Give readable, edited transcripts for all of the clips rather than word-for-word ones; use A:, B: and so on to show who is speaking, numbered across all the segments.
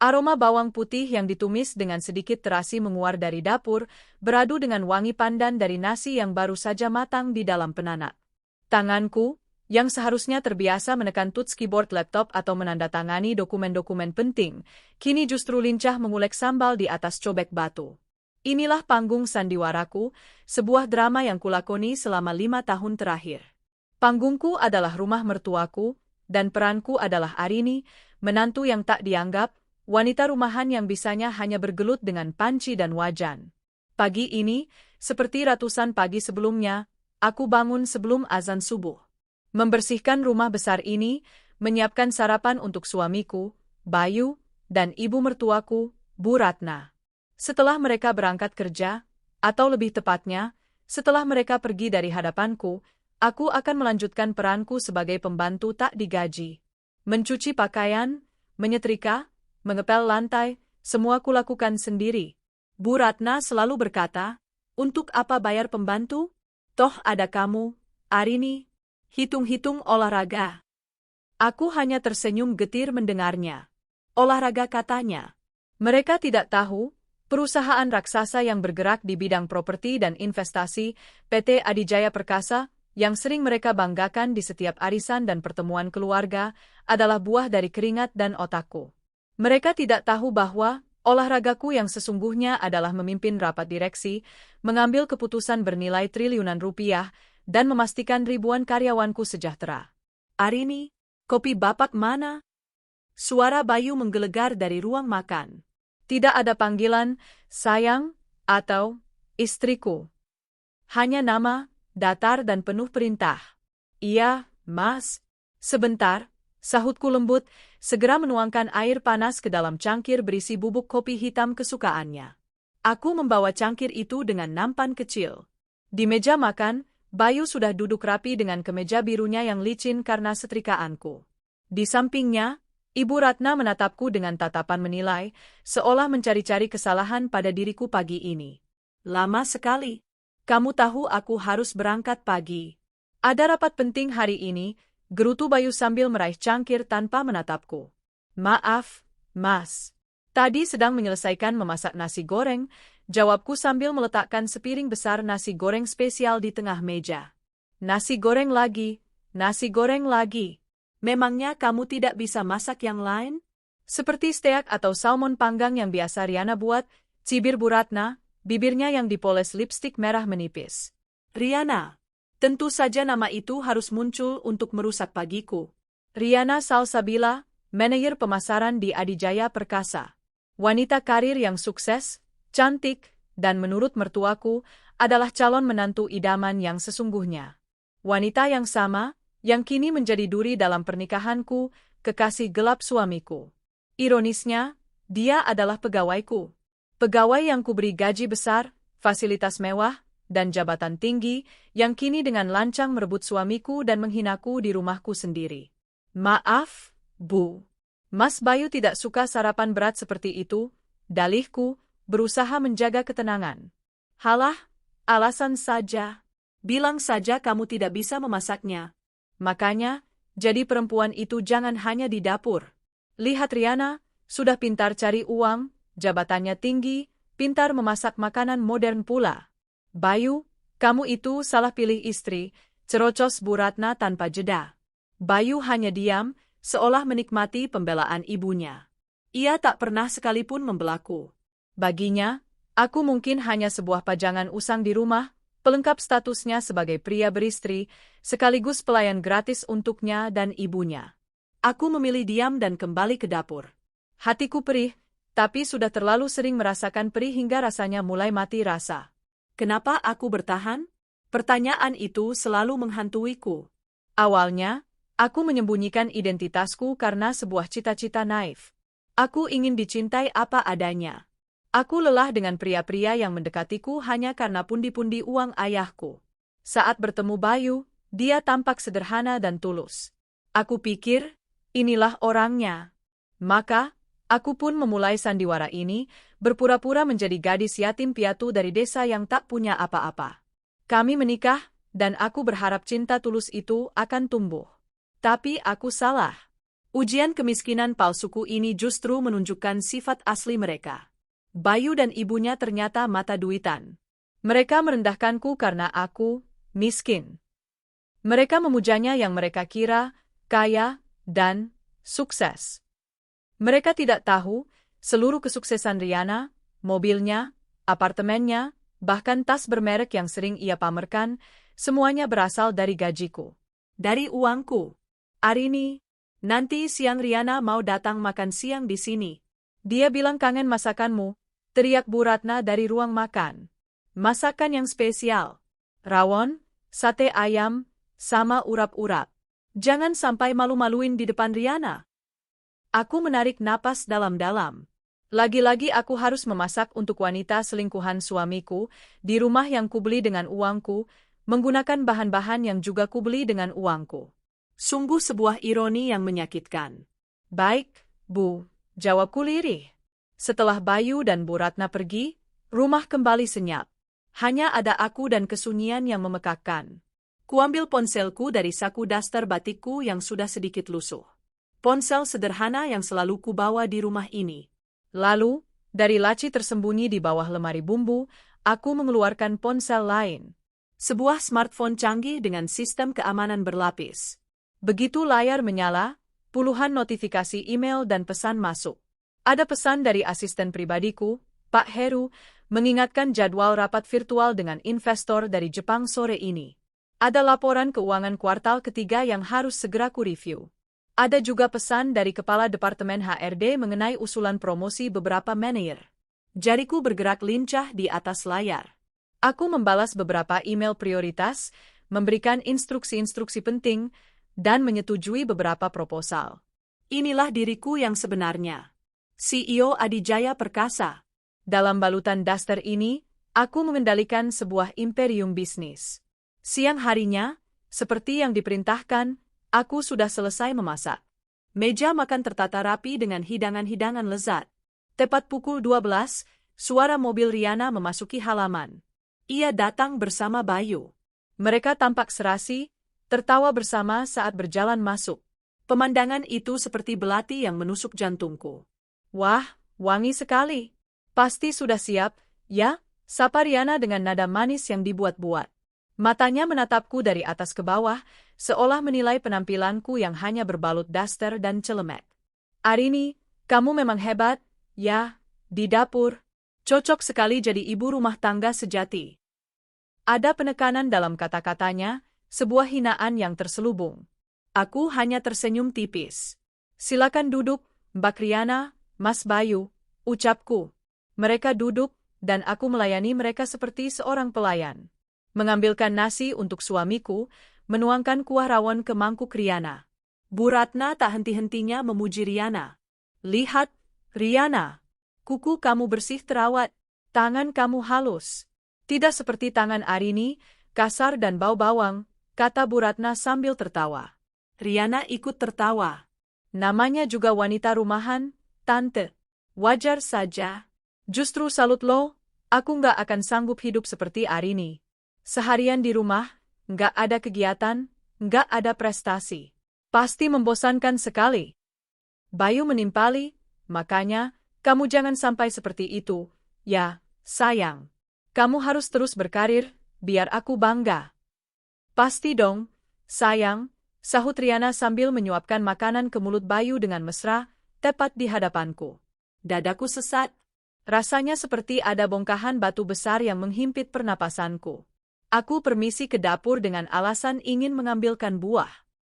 A: Aroma bawang putih yang ditumis dengan sedikit terasi menguar dari dapur, beradu dengan wangi pandan dari nasi yang baru saja matang di dalam penanak. Tanganku, yang seharusnya terbiasa menekan touch keyboard laptop atau menandatangani dokumen-dokumen penting, kini justru lincah mengulek sambal di atas cobek batu. Inilah panggung sandiwaraku, sebuah drama yang kulakoni selama 5 tahun terakhir. Panggungku adalah rumah mertuaku, dan peranku adalah Arini, menantu yang tak dianggap, wanita rumahan yang bisanya hanya bergelut dengan panci dan wajan. Pagi ini, seperti ratusan pagi sebelumnya, aku bangun sebelum azan subuh. Membersihkan rumah besar ini, menyiapkan sarapan untuk suamiku, Bayu, dan ibu mertuaku, Bu Ratna. Setelah mereka berangkat kerja, atau lebih tepatnya, setelah mereka pergi dari hadapanku, aku akan melanjutkan peranku sebagai pembantu tak digaji. Mencuci pakaian, menyetrika, mengepel lantai, semua kulakukan sendiri. Bu Ratna selalu berkata, untuk apa bayar pembantu? Toh ada kamu, Arini. Hitung-hitung olahraga. Aku hanya tersenyum getir mendengarnya. Olahraga katanya. Mereka tidak tahu, perusahaan raksasa yang bergerak di bidang properti dan investasi, PT Adijaya Perkasa, yang sering mereka banggakan di setiap arisan dan pertemuan keluarga, adalah buah dari keringat dan otakku. Mereka tidak tahu bahwa olahragaku yang sesungguhnya adalah memimpin rapat direksi, mengambil keputusan bernilai triliunan rupiah, dan memastikan ribuan karyawanku sejahtera. Arini, kopi bapak mana? Suara Bayu menggelegar dari ruang makan. Tidak ada panggilan, sayang, atau istriku. Hanya nama, datar dan penuh perintah. Iya, Mas. Sebentar. Sahutku lembut, segera menuangkan air panas ke dalam cangkir berisi bubuk kopi hitam kesukaannya. Aku membawa cangkir itu dengan nampan kecil. Di meja makan, Bayu sudah duduk rapi dengan kemeja birunya yang licin karena setrikaanku. Di sampingnya, Ibu Ratna menatapku dengan tatapan menilai, seolah mencari-cari kesalahan pada diriku pagi ini. Lama sekali. Kamu tahu aku harus berangkat pagi. Ada rapat penting hari ini, gerutu Bayu sambil meraih cangkir tanpa menatapku. Maaf, Mas. Tadi sedang menyelesaikan memasak nasi goreng, jawabku sambil meletakkan sepiring besar nasi goreng spesial di tengah meja. Nasi goreng lagi, nasi goreng lagi. Memangnya kamu tidak bisa masak yang lain? Seperti steak atau salmon panggang yang biasa Riana buat, cibir Bu Ratna, bibirnya yang dipoles lipstik merah menipis. Riana. Tentu saja nama itu harus muncul untuk merusak pagiku. Riana Salsabila, manajer pemasaran di Adijaya Perkasa. Wanita karir yang sukses, cantik, dan menurut mertuaku, adalah calon menantu idaman yang sesungguhnya. Wanita yang sama, yang kini menjadi duri dalam pernikahanku, kekasih gelap suamiku. Ironisnya, dia adalah pegawaiku. Pegawai yang kuberi gaji besar, fasilitas mewah, dan jabatan tinggi, yang kini dengan lancang merebut suamiku dan menghinaku di rumahku sendiri. Maaf, Bu. Mas Bayu tidak suka sarapan berat seperti itu, dalihku, berusaha menjaga ketenangan. Halah, alasan saja. Bilang saja kamu tidak bisa memasaknya. Makanya, jadi perempuan itu jangan hanya di dapur. Lihat Riana, sudah pintar cari uang, jabatannya tinggi, pintar memasak makanan modern pula. Bayu, kamu itu salah pilih istri, cerocos Bu Ratna tanpa jeda. Bayu hanya diam, seolah menikmati pembelaan ibunya. Ia tak pernah sekalipun membelaku. Baginya, aku mungkin hanya sebuah pajangan usang di rumah, pelengkap statusnya sebagai pria beristri, sekaligus pelayan gratis untuknya dan ibunya. Aku memilih diam dan kembali ke dapur. Hatiku perih, tapi sudah terlalu sering merasakan perih hingga rasanya mulai mati rasa. Kenapa aku bertahan? Pertanyaan itu selalu menghantuiku. Awalnya, aku menyembunyikan identitasku karena sebuah cita-cita naif. Aku ingin dicintai apa adanya. Aku lelah dengan pria-pria yang mendekatiku hanya karena pundi-pundi uang ayahku. Saat bertemu Bayu, dia tampak sederhana dan tulus. Aku pikir, inilah orangnya. Maka, aku pun memulai sandiwara ini, berpura-pura menjadi gadis yatim piatu dari desa yang tak punya apa-apa. Kami menikah, dan aku berharap cinta tulus itu akan tumbuh. Tapi aku salah. Ujian kemiskinan palsuku ini justru menunjukkan sifat asli mereka. Bayu dan ibunya ternyata mata duitan. Mereka merendahkanku karena aku miskin. Mereka memujanya yang mereka kira kaya dan sukses. Mereka tidak tahu seluruh kesuksesan Riana, mobilnya, apartemennya, bahkan tas bermerek yang sering ia pamerkan, semuanya berasal dari gajiku. Dari uangku. Arini, nanti siang Riana mau datang makan siang di sini. Dia bilang kangen masakanmu, teriak Bu Ratna dari ruang makan. Masakan yang spesial. Rawon, sate ayam, sama urap-urap. Jangan sampai malu-maluin di depan Riana. Aku menarik napas dalam-dalam. Lagi-lagi aku harus memasak untuk wanita selingkuhan suamiku, di rumah yang kubeli dengan uangku, menggunakan bahan-bahan yang juga kubeli dengan uangku. Sungguh sebuah ironi yang menyakitkan. Baik, Bu, jawabku lirih. Setelah Bayu dan Bu Ratna pergi, rumah kembali senyap. Hanya ada aku dan kesunyian yang memekakkan. Kuambil ponselku dari saku daster batikku yang sudah sedikit lusuh. Ponsel sederhana yang selalu kubawa di rumah ini. Lalu, dari laci tersembunyi di bawah lemari bumbu, aku mengeluarkan ponsel lain. Sebuah smartphone canggih dengan sistem keamanan berlapis. Begitu layar menyala, puluhan notifikasi email dan pesan masuk. Ada pesan dari asisten pribadiku, Pak Heru, mengingatkan jadwal rapat virtual dengan investor dari Jepang sore ini. Ada laporan keuangan kuartal ketiga yang harus segera ku-review. Ada juga pesan dari Kepala Departemen HRD mengenai usulan promosi beberapa manajer. Jariku bergerak lincah di atas layar. Aku membalas beberapa email prioritas, memberikan instruksi-instruksi penting, dan menyetujui beberapa proposal. Inilah diriku yang sebenarnya. CEO Adijaya Perkasa. Dalam balutan daster ini, aku mengendalikan sebuah imperium bisnis. Siang harinya, seperti yang diperintahkan, aku sudah selesai memasak. Meja makan tertata rapi dengan hidangan-hidangan lezat. Tepat pukul 12, suara mobil Riana memasuki halaman. Ia datang bersama Bayu. Mereka tampak serasi, tertawa bersama saat berjalan masuk. Pemandangan itu seperti belati yang menusuk jantungku. Wah, wangi sekali. Pasti sudah siap, ya? Sapa Riana dengan nada manis yang dibuat-buat. Matanya menatapku dari atas ke bawah, seolah menilai penampilanku yang hanya berbalut daster dan celemek. Arini, kamu memang hebat, ya, di dapur. Cocok sekali jadi ibu rumah tangga sejati. Ada penekanan dalam kata-katanya, sebuah hinaan yang terselubung. Aku hanya tersenyum tipis. Silakan duduk, Mbak Riana, Mas Bayu, ucapku. Mereka duduk, dan aku melayani mereka seperti seorang pelayan. Mengambilkan nasi untuk suamiku, menuangkan kuah rawon ke mangkuk Riana. Bu Ratna tak henti-hentinya memuji Riana. Lihat, Riana, kuku kamu bersih terawat, tangan kamu halus. Tidak seperti tangan Arini, kasar dan bau bawang, kata Bu Ratna sambil tertawa. Riana ikut tertawa. Namanya juga wanita rumahan, Tante. Wajar saja. Justru salut lo, aku nggak akan sanggup hidup seperti Arini. Seharian di rumah, nggak ada kegiatan, nggak ada prestasi. Pasti membosankan sekali. Bayu menimpali, makanya, kamu jangan sampai seperti itu, ya, sayang. Kamu harus terus berkarir, biar aku bangga. Pasti dong, sayang, sahut Riana sambil menyuapkan makanan ke mulut Bayu dengan mesra, tepat di hadapanku. Dadaku sesat. Rasanya seperti ada bongkahan batu besar yang menghimpit pernapasanku. Aku permisi ke dapur dengan alasan ingin mengambilkan buah.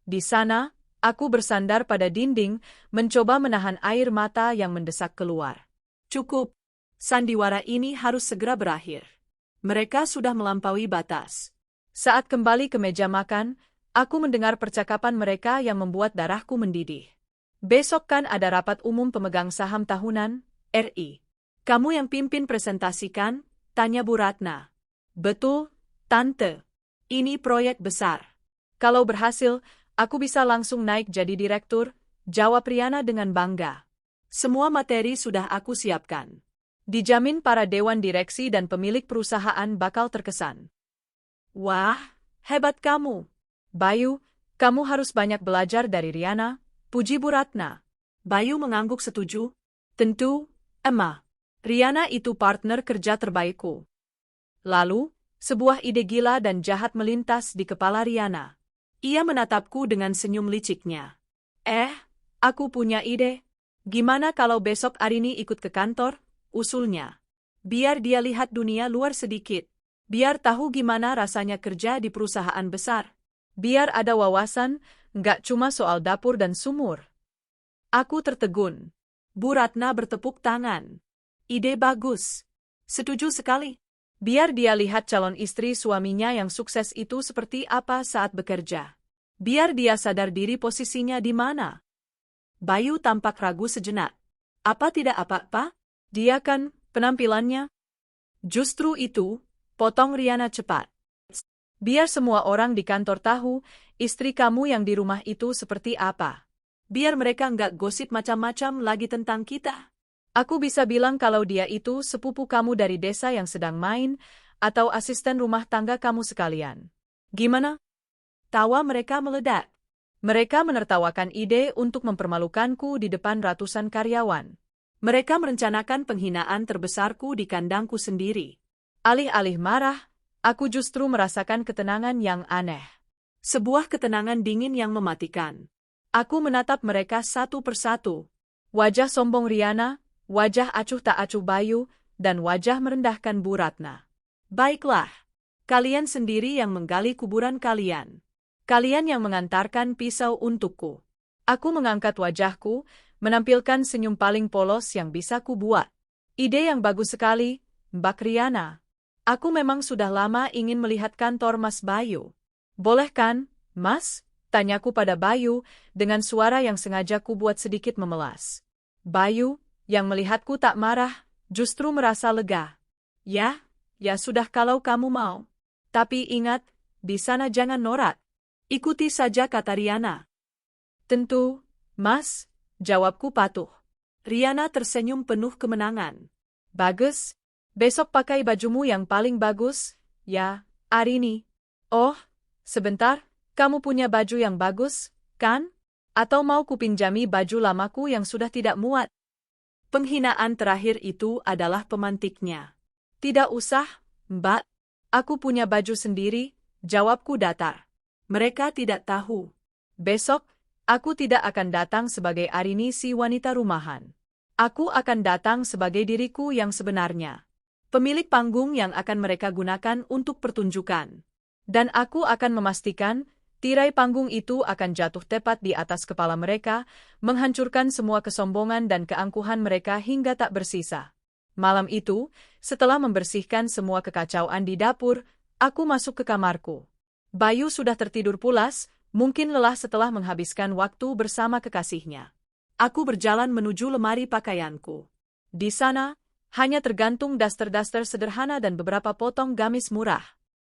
A: Di sana, aku bersandar pada dinding, mencoba menahan air mata yang mendesak keluar. Cukup. Sandiwara ini harus segera berakhir. Mereka sudah melampaui batas. Saat kembali ke meja makan, aku mendengar percakapan mereka yang membuat darahku mendidih. Besok kan ada rapat umum pemegang saham tahunan, RI. Kamu yang pimpin presentasikan? Tanya Bu Ratna. Betul, Tante. Ini proyek besar. Kalau berhasil, aku bisa langsung naik jadi direktur, jawab Riana dengan bangga. Semua materi sudah aku siapkan. Dijamin para dewan direksi dan pemilik perusahaan bakal terkesan. Wah, hebat kamu. Bayu, kamu harus banyak belajar dari Riana, Puji Bu Ratna. Bayu mengangguk setuju. Tentu, Emma. Riana itu partner kerja terbaikku. Lalu, sebuah ide gila dan jahat melintas di kepala Riana. Ia menatapku dengan senyum liciknya. Aku punya ide. Gimana kalau besok Arini ikut ke kantor? Usulnya. Biar dia lihat dunia luar sedikit. Biar tahu gimana rasanya kerja di perusahaan besar. Biar ada wawasan, nggak cuma soal dapur dan sumur. Aku tertegun. Bu Ratna bertepuk tangan. Ide bagus. Setuju sekali. Biar dia lihat calon istri suaminya yang sukses itu seperti apa saat bekerja. Biar dia sadar diri posisinya di mana. Bayu tampak ragu sejenak. Apa tidak apa-apa? Dia kan penampilannya. Justru itu, potong Riana cepat. Biar semua orang di kantor tahu, istri kamu yang di rumah itu seperti apa. Biar mereka nggak gosip macam-macam lagi tentang kita. Aku bisa bilang kalau dia itu sepupu kamu dari desa yang sedang main, atau asisten rumah tangga kamu sekalian. Gimana? Tawa mereka meledak. Mereka menertawakan ide untuk mempermalukanku di depan ratusan karyawan. Mereka merencanakan penghinaan terbesarku di kandangku sendiri. Alih-alih marah, aku justru merasakan ketenangan yang aneh. Sebuah ketenangan dingin yang mematikan. Aku menatap mereka satu persatu. Wajah sombong Riana, wajah acuh tak acuh Bayu, dan wajah merendahkan Bu Ratna. Baiklah, kalian sendiri yang menggali kuburan kalian. Kalian yang mengantarkan pisau untukku. Aku mengangkat wajahku, menampilkan senyum paling polos yang bisa kubuat. Ide yang bagus sekali, Mbak Riana. Aku memang sudah lama ingin melihat kantor Mas Bayu. Boleh kan, Mas? Tanyaku pada Bayu, dengan suara yang sengaja kubuat sedikit memelas. Bayu, yang melihatku tak marah, justru merasa lega. Ya sudah kalau kamu mau. Tapi ingat, di sana jangan norak. Ikuti saja kata Riana. Tentu, Mas, jawabku patuh. Riana tersenyum penuh kemenangan. Bagus. Besok pakai bajumu yang paling bagus, ya, Arini. Oh, sebentar, kamu punya baju yang bagus, kan? Atau mau kupinjami baju lamaku yang sudah tidak muat? Penghinaan terakhir itu adalah pemantiknya. Tidak usah, Mbak. Aku punya baju sendiri, jawabku datar. Mereka tidak tahu. Besok, aku tidak akan datang sebagai Arini si wanita rumahan. Aku akan datang sebagai diriku yang sebenarnya. Pemilik panggung yang akan mereka gunakan untuk pertunjukan. Dan aku akan memastikan, tirai panggung itu akan jatuh tepat di atas kepala mereka, menghancurkan semua kesombongan dan keangkuhan mereka hingga tak bersisa. Malam itu, setelah membersihkan semua kekacauan di dapur, aku masuk ke kamarku. Bayu sudah tertidur pulas, mungkin lelah setelah menghabiskan waktu bersama kekasihnya. Aku berjalan menuju lemari pakaianku. Di sana, hanya tergantung daster-daster sederhana dan beberapa potong gamis murah.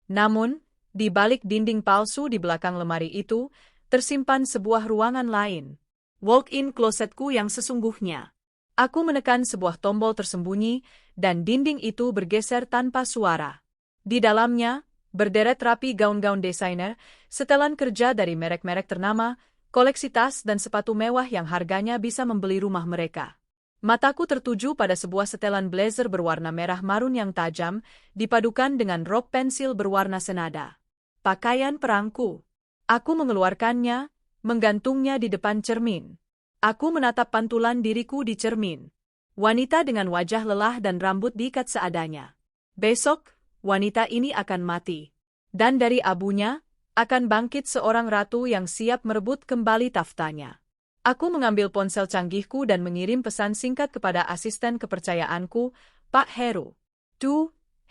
A: Namun, di balik dinding palsu di belakang lemari itu, tersimpan sebuah ruangan lain. Walk-in klosetku yang sesungguhnya. Aku menekan sebuah tombol tersembunyi, dan dinding itu bergeser tanpa suara. Di dalamnya, berderet rapi gaun-gaun desainer, setelan kerja dari merek-merek ternama, koleksi tas dan sepatu mewah yang harganya bisa membeli rumah mereka. Mataku tertuju pada sebuah setelan blazer berwarna merah marun yang tajam, dipadukan dengan rok pensil berwarna senada. Pakaian perangku. Aku mengeluarkannya, menggantungnya di depan cermin. Aku menatap pantulan diriku di cermin. Wanita dengan wajah lelah dan rambut diikat seadanya. Besok, wanita ini akan mati. Dan dari abunya, akan bangkit seorang ratu yang siap merebut kembali taftanya. Aku mengambil ponsel canggihku dan mengirim pesan singkat kepada asisten kepercayaanku, Pak Heru.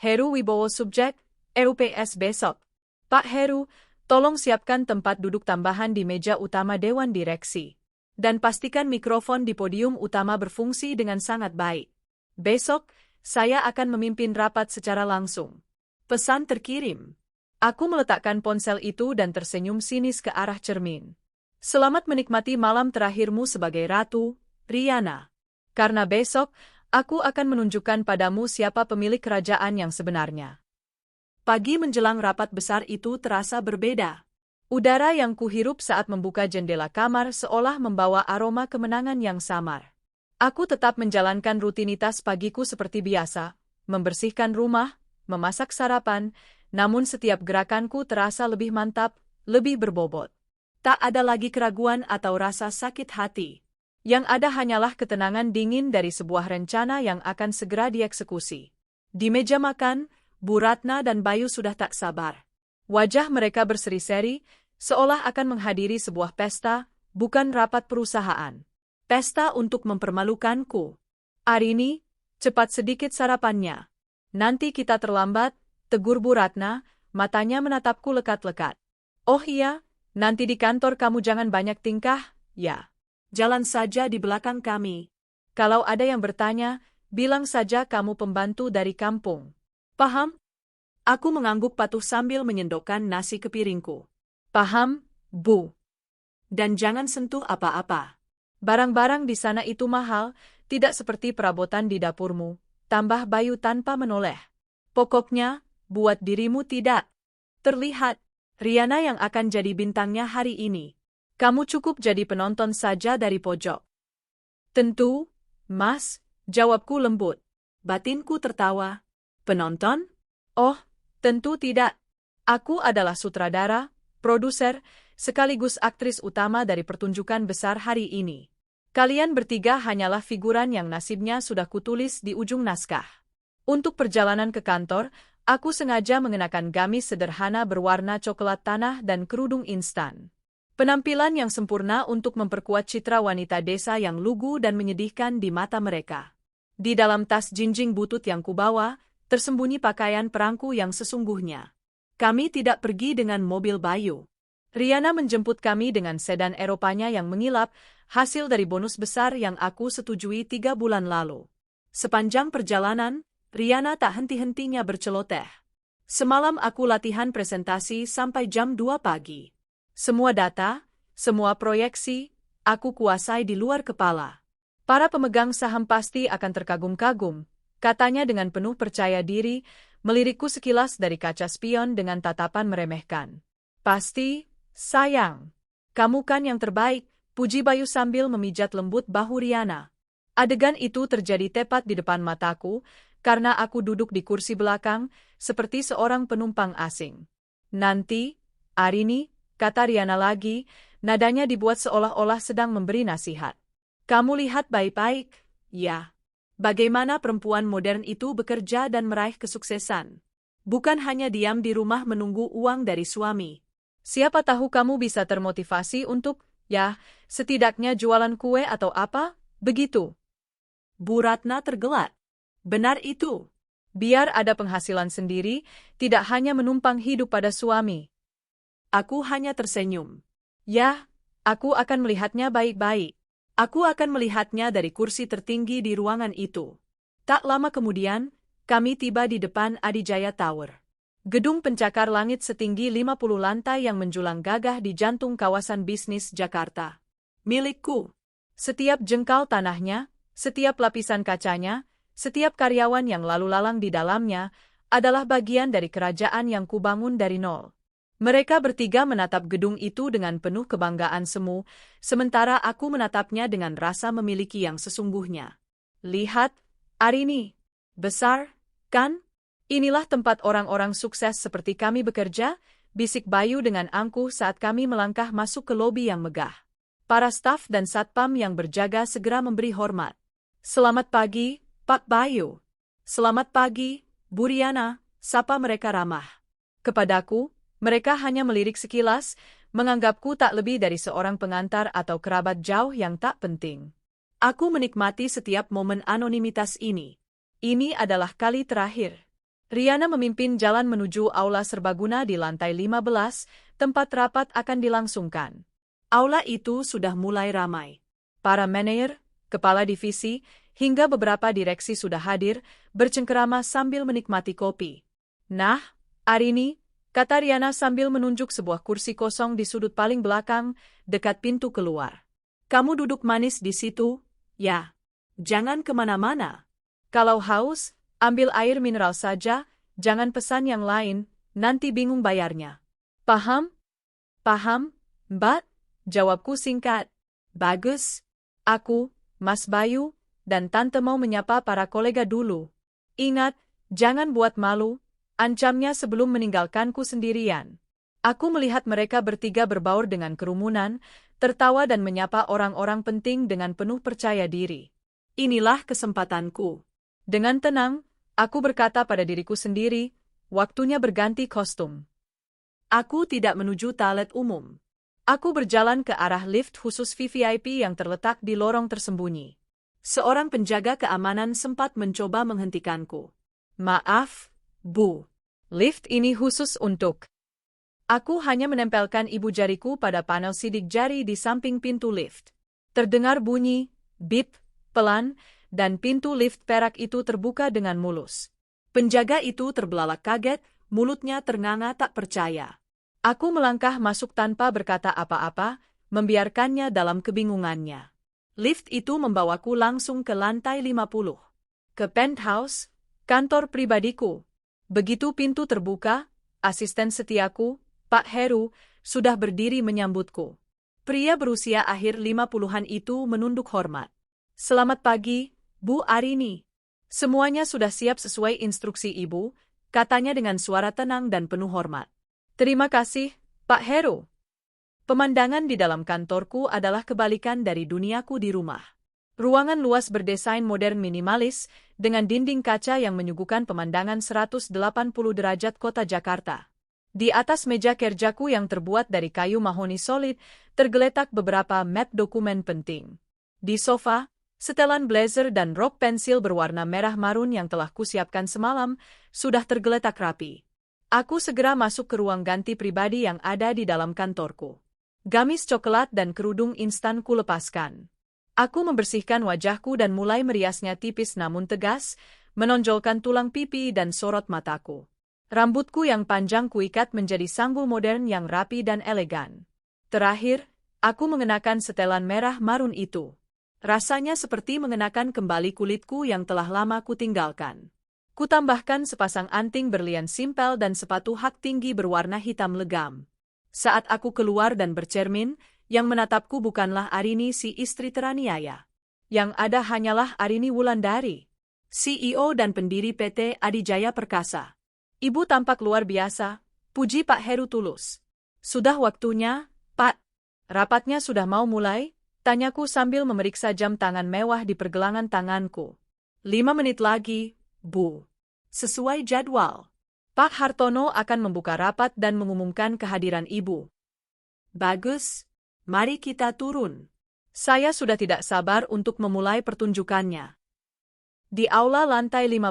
A: Heru Wibowo subjek, EUPS besok. Pak Heru, tolong siapkan tempat duduk tambahan di meja utama Dewan Direksi. Dan pastikan mikrofon di podium utama berfungsi dengan sangat baik. Besok, saya akan memimpin rapat secara langsung. Pesan terkirim. Aku meletakkan ponsel itu dan tersenyum sinis ke arah cermin. Selamat menikmati malam terakhirmu sebagai ratu, Riana. Karena besok, aku akan menunjukkan padamu siapa pemilik kerajaan yang sebenarnya. Pagi menjelang rapat besar itu terasa berbeda. Udara yang kuhirup saat membuka jendela kamar seolah membawa aroma kemenangan yang samar. Aku tetap menjalankan rutinitas pagiku seperti biasa, membersihkan rumah, memasak sarapan, namun setiap gerakanku terasa lebih mantap, lebih berbobot. Tak ada lagi keraguan atau rasa sakit hati. Yang ada hanyalah ketenangan dingin dari sebuah rencana yang akan segera dieksekusi. Di meja makan, Bu Ratna dan Bayu sudah tak sabar. Wajah mereka berseri-seri, seolah akan menghadiri sebuah pesta, bukan rapat perusahaan. Pesta untuk mempermalukanku. Arini, cepat sedikit sarapannya. Nanti kita terlambat, tegur Bu Ratna, matanya menatapku lekat-lekat. Oh iya, nanti di kantor kamu jangan banyak tingkah, ya. Jalan saja di belakang kami. Kalau ada yang bertanya, bilang saja kamu pembantu dari kampung. Paham? Aku mengangguk patuh sambil menyendokkan nasi ke piringku. Paham, Bu. Dan jangan sentuh apa-apa. Barang-barang di sana itu mahal, tidak seperti perabotan di dapurmu, tambah Bayu tanpa menoleh. Pokoknya, buat dirimu tidak terlihat. Riana yang akan jadi bintangnya hari ini. Kamu cukup jadi penonton saja dari pojok. Tentu, Mas, jawabku lembut. Batinku tertawa. Penonton? Oh, tentu tidak. Aku adalah sutradara, produser, sekaligus aktris utama dari pertunjukan besar hari ini. Kalian bertiga hanyalah figuran yang nasibnya sudah kutulis di ujung naskah. Untuk perjalanan ke kantor, aku sengaja mengenakan gamis sederhana berwarna coklat tanah dan kerudung instan. Penampilan yang sempurna untuk memperkuat citra wanita desa yang lugu dan menyedihkan di mata mereka. Di dalam tas jinjing butut yang kubawa, tersembunyi pakaian perangku yang sesungguhnya. Kami tidak pergi dengan mobil Bayu. Riana menjemput kami dengan sedan Eropanya yang mengilap, hasil dari bonus besar yang aku setujui 3 bulan lalu. Sepanjang perjalanan, Riana tak henti-hentinya berceloteh. Semalam aku latihan presentasi sampai jam 2 pagi. Semua data, semua proyeksi, aku kuasai di luar kepala. Para pemegang saham pasti akan terkagum-kagum, katanya dengan penuh percaya diri, melirikku sekilas dari kaca spion dengan tatapan meremehkan. Pasti, sayang. Kamu kan yang terbaik, puji Bayu sambil memijat lembut bahu Riana. Adegan itu terjadi tepat di depan mataku, karena aku duduk di kursi belakang, seperti seorang penumpang asing. Nanti, Arini, kata Riana lagi, nadanya dibuat seolah-olah sedang memberi nasihat. Kamu lihat baik-baik, ya. Bagaimana perempuan modern itu bekerja dan meraih kesuksesan. Bukan hanya diam di rumah menunggu uang dari suami. Siapa tahu kamu bisa termotivasi untuk, ya, setidaknya jualan kue atau apa, begitu. Bu Ratna tergelak. Benar itu. Biar ada penghasilan sendiri, tidak hanya menumpang hidup pada suami. Aku hanya tersenyum. Ya, aku akan melihatnya baik-baik. Aku akan melihatnya dari kursi tertinggi di ruangan itu. Tak lama kemudian, kami tiba di depan Adijaya Tower. Gedung pencakar langit setinggi 50 lantai yang menjulang gagah di jantung kawasan bisnis Jakarta. Milikku. Setiap jengkal tanahnya, setiap lapisan kacanya, setiap karyawan yang lalu lalang di dalamnya, adalah bagian dari kerajaan yang kubangun dari nol. Mereka bertiga menatap gedung itu dengan penuh kebanggaan semu, sementara aku menatapnya dengan rasa memiliki yang sesungguhnya. Lihat, Arini. Besar, kan? Inilah tempat orang-orang sukses seperti kami bekerja, bisik Bayu dengan angkuh saat kami melangkah masuk ke lobi yang megah. Para staf dan satpam yang berjaga segera memberi hormat. Selamat pagi, Pak Bayu. Selamat pagi, Bu Riana, sapa mereka ramah. Kepadaku, mereka hanya melirik sekilas, menganggapku tak lebih dari seorang pengantar atau kerabat jauh yang tak penting. Aku menikmati setiap momen anonimitas ini. Ini adalah kali terakhir. Riana memimpin jalan menuju aula serbaguna di lantai 15, tempat rapat akan dilangsungkan. Aula itu sudah mulai ramai. Para manajer, kepala divisi, hingga beberapa direksi sudah hadir, bercengkerama sambil menikmati kopi. Nah, Arini, kata Riana sambil menunjuk sebuah kursi kosong di sudut paling belakang, dekat pintu keluar. Kamu duduk manis di situ, ya. Jangan kemana-mana. Kalau haus, ambil air mineral saja, jangan pesan yang lain, nanti bingung bayarnya. Paham? Paham, Mbak? Jawabku singkat. Bagus. Aku, Mas Bayu, dan Tante mau menyapa para kolega dulu. Ingat, jangan buat malu, ancamnya sebelum meninggalkanku sendirian. Aku melihat mereka bertiga berbaur dengan kerumunan, tertawa dan menyapa orang-orang penting dengan penuh percaya diri. Inilah kesempatanku. Dengan tenang, aku berkata pada diriku sendiri, waktunya berganti kostum. Aku tidak menuju toilet umum. Aku berjalan ke arah lift khusus VVIP yang terletak di lorong tersembunyi. Seorang penjaga keamanan sempat mencoba menghentikanku. Maaf, Bu. Lift ini khusus untuk... Aku hanya menempelkan ibu jariku pada panel sidik jari di samping pintu lift. Terdengar bunyi, bip, pelan, dan pintu lift perak itu terbuka dengan mulus. Penjaga itu terbelalak kaget, mulutnya ternganga tak percaya. Aku melangkah masuk tanpa berkata apa-apa, membiarkannya dalam kebingungannya. Lift itu membawaku langsung ke lantai 50. Ke penthouse, kantor pribadiku. Begitu pintu terbuka, asisten setiaku, Pak Heru, sudah berdiri menyambutku. Pria berusia akhir 50-an itu menunduk hormat. Selamat pagi, Bu Arini. Semuanya sudah siap sesuai instruksi Ibu, katanya dengan suara tenang dan penuh hormat. Terima kasih, Pak Heru. Pemandangan di dalam kantorku adalah kebalikan dari duniaku di rumah. Ruangan luas berdesain modern minimalis, dengan dinding kaca yang menyuguhkan pemandangan 180 derajat kota Jakarta. Di atas meja kerjaku yang terbuat dari kayu mahoni solid, tergeletak beberapa map dokumen penting. Di sofa, setelan blazer dan rok pensil berwarna merah marun yang telah kusiapkan semalam, sudah tergeletak rapi. Aku segera masuk ke ruang ganti pribadi yang ada di dalam kantorku. Gamis coklat dan kerudung instan kulepaskan. Aku membersihkan wajahku dan mulai meriasnya tipis namun tegas, menonjolkan tulang pipi dan sorot mataku. Rambutku yang panjang kuikat menjadi sanggul modern yang rapi dan elegan. Terakhir, aku mengenakan setelan merah marun itu. Rasanya seperti mengenakan kembali kulitku yang telah lama kutinggalkan. Kutambahkan sepasang anting berlian simpel dan sepatu hak tinggi berwarna hitam legam. Saat aku keluar dan bercermin, yang menatapku bukanlah Arini si istri teraniaya. Yang ada hanyalah Arini Wulandari, CEO dan pendiri PT Adijaya Perkasa. Ibu tampak luar biasa, puji Pak Heru tulus. Sudah waktunya, Pak. Rapatnya sudah mau mulai, tanyaku sambil memeriksa jam tangan mewah di pergelangan tanganku. 5 menit lagi, Bu. Sesuai jadwal. Pak Hartono akan membuka rapat dan mengumumkan kehadiran Ibu. Bagus. Mari kita turun. Saya sudah tidak sabar untuk memulai pertunjukannya. Di aula lantai 15,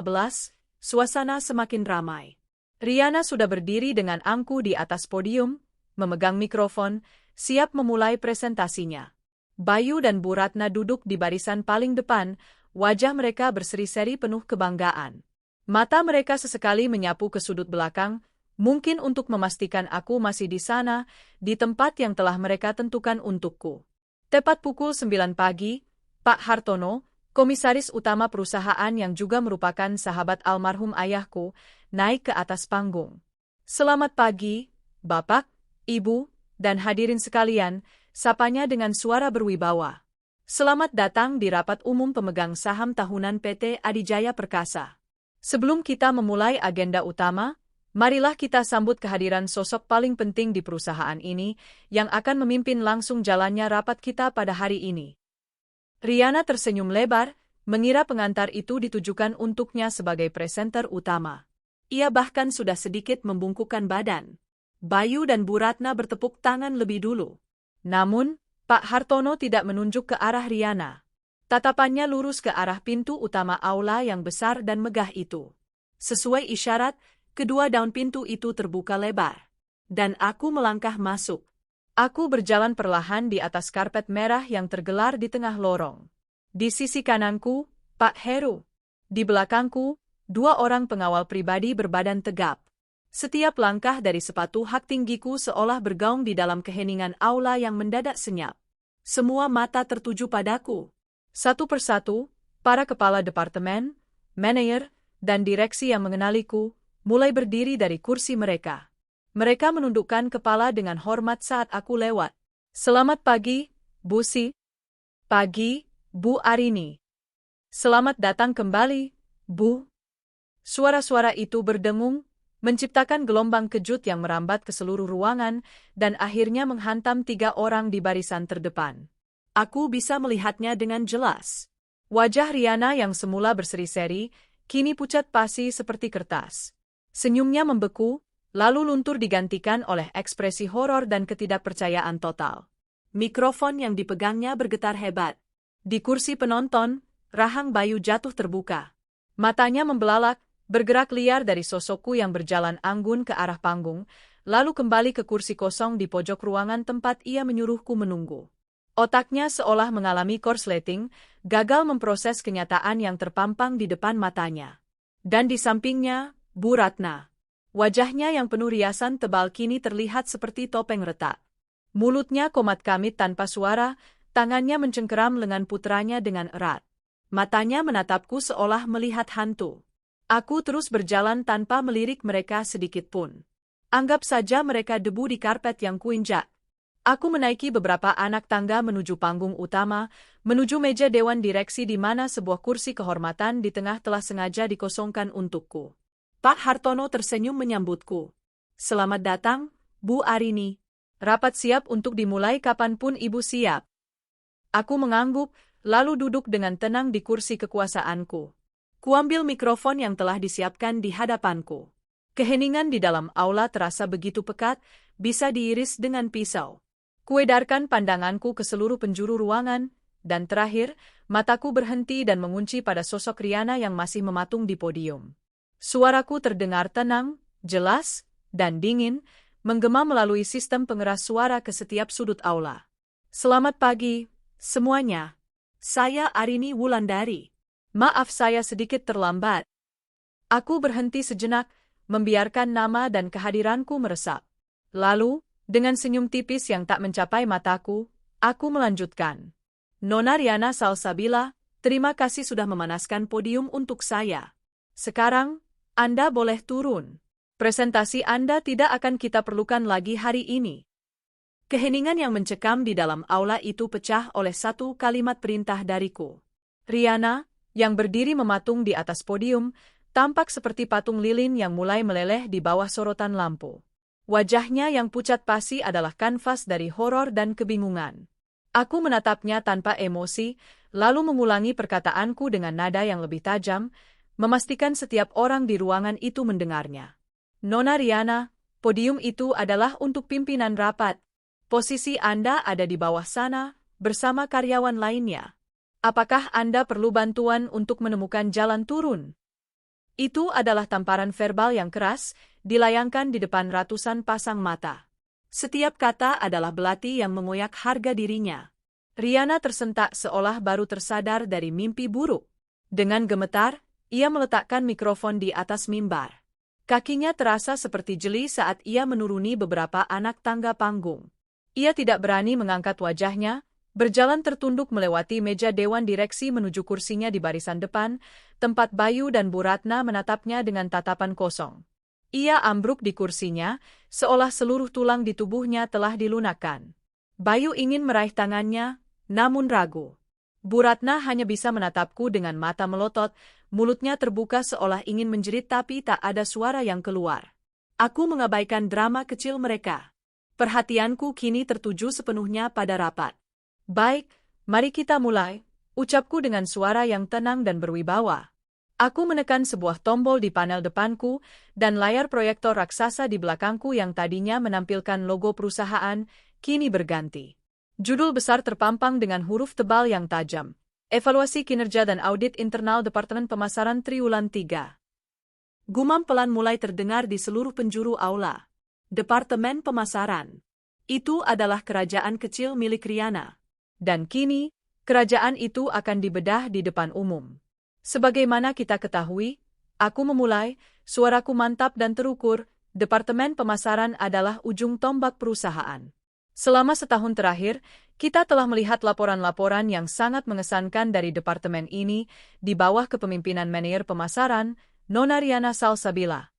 A: suasana semakin ramai. Riana sudah berdiri dengan angku di atas podium, memegang mikrofon, siap memulai presentasinya. Bayu dan Bu Ratna duduk di barisan paling depan, wajah mereka berseri-seri penuh kebanggaan. Mata mereka sesekali menyapu ke sudut belakang, mungkin untuk memastikan aku masih di sana, di tempat yang telah mereka tentukan untukku. Tepat pukul 9 pagi, Pak Hartono, komisaris utama perusahaan yang juga merupakan sahabat almarhum ayahku, naik ke atas panggung. Selamat pagi, Bapak, Ibu, dan hadirin sekalian, sapanya dengan suara berwibawa. Selamat datang di rapat umum pemegang saham tahunan PT Adijaya Perkasa. Sebelum kita memulai agenda utama, marilah kita sambut kehadiran sosok paling penting di perusahaan ini, yang akan memimpin langsung jalannya rapat kita pada hari ini. Riana tersenyum lebar, mengira pengantar itu ditujukan untuknya sebagai presenter utama. Ia bahkan sudah sedikit membungkukkan badan. Bayu dan Bu Ratna bertepuk tangan lebih dulu. Namun, Pak Hartono tidak menunjuk ke arah Riana. Tatapannya lurus ke arah pintu utama aula yang besar dan megah itu. Sesuai isyarat, kedua daun pintu itu terbuka lebar. Dan aku melangkah masuk. Aku berjalan perlahan di atas karpet merah yang tergelar di tengah lorong. Di sisi kananku, Pak Heru. Di belakangku, 2 orang pengawal pribadi berbadan tegap. Setiap langkah dari sepatu hak tinggiku seolah bergaung di dalam keheningan aula yang mendadak senyap. Semua mata tertuju padaku. Satu persatu, para kepala departemen, manajer, dan direksi yang mengenaliku, mulai berdiri dari kursi mereka. Mereka menundukkan kepala dengan hormat saat aku lewat. Selamat pagi, Bu Si. Pagi, Bu Arini. Selamat datang kembali, Bu. Suara-suara itu berdengung, menciptakan gelombang kejut yang merambat ke seluruh ruangan dan akhirnya menghantam 3 orang di barisan terdepan. Aku bisa melihatnya dengan jelas. Wajah Riana yang semula berseri-seri, kini pucat pasi seperti kertas. Senyumnya membeku, lalu luntur digantikan oleh ekspresi horor dan ketidakpercayaan total. Mikrofon yang dipegangnya bergetar hebat. Di kursi penonton, rahang Bayu jatuh terbuka. Matanya membelalak, bergerak liar dari sosokku yang berjalan anggun ke arah panggung, lalu kembali ke kursi kosong di pojok ruangan tempat ia menyuruhku menunggu. Otaknya seolah mengalami korsleting, gagal memproses kenyataan yang terpampang di depan matanya. Dan di sampingnya, Bu Ratna. Wajahnya yang penuh riasan tebal kini terlihat seperti topeng retak. Mulutnya komat kamit tanpa suara, tangannya mencengkeram lengan putranya dengan erat. Matanya menatapku seolah melihat hantu. Aku terus berjalan tanpa melirik mereka sedikit pun. Anggap saja mereka debu di karpet yang kuinjak. Aku menaiki beberapa anak tangga menuju panggung utama, menuju meja dewan direksi di mana sebuah kursi kehormatan di tengah telah sengaja dikosongkan untukku. Pak Hartono tersenyum menyambutku. Selamat datang, Bu Arini. Rapat siap untuk dimulai kapanpun Ibu siap. Aku mengangguk, lalu duduk dengan tenang di kursi kekuasaanku. Kuambil mikrofon yang telah disiapkan di hadapanku. Keheningan di dalam aula terasa begitu pekat, bisa diiris dengan pisau. Kuedarkan pandanganku ke seluruh penjuru ruangan, dan terakhir, mataku berhenti dan mengunci pada sosok Riana yang masih mematung di podium. Suaraku terdengar tenang, jelas, dan dingin, menggema melalui sistem pengeras suara ke setiap sudut aula. Selamat pagi, semuanya. Saya Arini Wulandari. Maaf saya sedikit terlambat. Aku berhenti sejenak, membiarkan nama dan kehadiranku meresap. Lalu, dengan senyum tipis yang tak mencapai mataku, aku melanjutkan. Nona Riana Salsabila, terima kasih sudah memanaskan podium untuk saya. Sekarang, Anda boleh turun. Presentasi Anda tidak akan kita perlukan lagi hari ini. Keheningan yang mencekam di dalam aula itu pecah oleh satu kalimat perintah dariku. Riana, yang berdiri mematung di atas podium, tampak seperti patung lilin yang mulai meleleh di bawah sorotan lampu. Wajahnya yang pucat pasi adalah kanvas dari horor dan kebingungan. Aku menatapnya tanpa emosi, lalu mengulangi perkataanku dengan nada yang lebih tajam, memastikan setiap orang di ruangan itu mendengarnya. Nona Riana, podium itu adalah untuk pimpinan rapat. Posisi Anda ada di bawah sana, bersama karyawan lainnya. Apakah Anda perlu bantuan untuk menemukan jalan turun? Itu adalah tamparan verbal yang keras, dilayangkan di depan ratusan pasang mata. Setiap kata adalah belati yang mengoyak harga dirinya. Riana tersentak seolah baru tersadar dari mimpi buruk. Dengan gemetar, ia meletakkan mikrofon di atas mimbar. Kakinya terasa seperti jeli saat ia menuruni beberapa anak tangga panggung. Ia tidak berani mengangkat wajahnya, berjalan tertunduk melewati meja dewan direksi menuju kursinya di barisan depan, tempat Bayu dan Bu Ratna menatapnya dengan tatapan kosong. Ia ambruk di kursinya, seolah seluruh tulang di tubuhnya telah dilunakkan. Bayu ingin meraih tangannya, namun ragu. Bu Ratna hanya bisa menatapku dengan mata melotot, mulutnya terbuka seolah ingin menjerit tapi tak ada suara yang keluar. Aku mengabaikan drama kecil mereka. Perhatianku kini tertuju sepenuhnya pada rapat. Baik, mari kita mulai, ucapku dengan suara yang tenang dan berwibawa. Aku menekan sebuah tombol di panel depanku, dan layar proyektor raksasa di belakangku yang tadinya menampilkan logo perusahaan, kini berganti. Judul besar terpampang dengan huruf tebal yang tajam. Evaluasi kinerja dan audit internal Departemen Pemasaran Triwulan 3. Gumam pelan mulai terdengar di seluruh penjuru aula. Departemen Pemasaran. Itu adalah kerajaan kecil milik Riana. Dan kini, kerajaan itu akan dibedah di depan umum. Sebagaimana kita ketahui, aku memulai, suaraku mantap dan terukur, Departemen Pemasaran adalah ujung tombak perusahaan. Selama setahun terakhir, kita telah melihat laporan-laporan yang sangat mengesankan dari departemen ini di bawah kepemimpinan manajer pemasaran, Nona Riana Salsabila.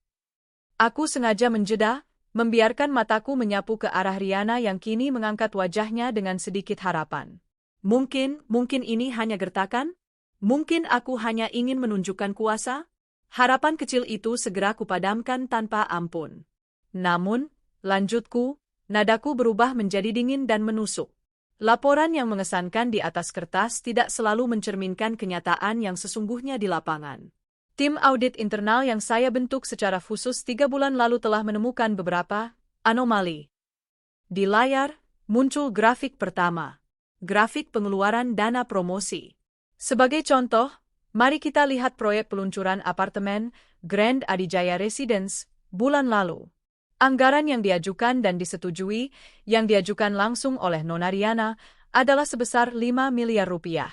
A: Aku sengaja menjeda, membiarkan mataku menyapu ke arah Riana yang kini mengangkat wajahnya dengan sedikit harapan. Mungkin ini hanya gertakan? Mungkin aku hanya ingin menunjukkan kuasa? Harapan kecil itu segera kupadamkan tanpa ampun. Namun, lanjutku, nadaku berubah menjadi dingin dan menusuk. Laporan yang mengesankan di atas kertas tidak selalu mencerminkan kenyataan yang sesungguhnya di lapangan. Tim audit internal yang saya bentuk secara khusus 3 bulan lalu telah menemukan beberapa anomali. Di layar, muncul grafik pertama. Grafik pengeluaran dana promosi. Sebagai contoh, mari kita lihat proyek peluncuran apartemen Grand Adijaya Residence bulan lalu. Anggaran yang diajukan dan disetujui, yang diajukan langsung oleh Nona Riana, adalah sebesar 5 miliar rupiah.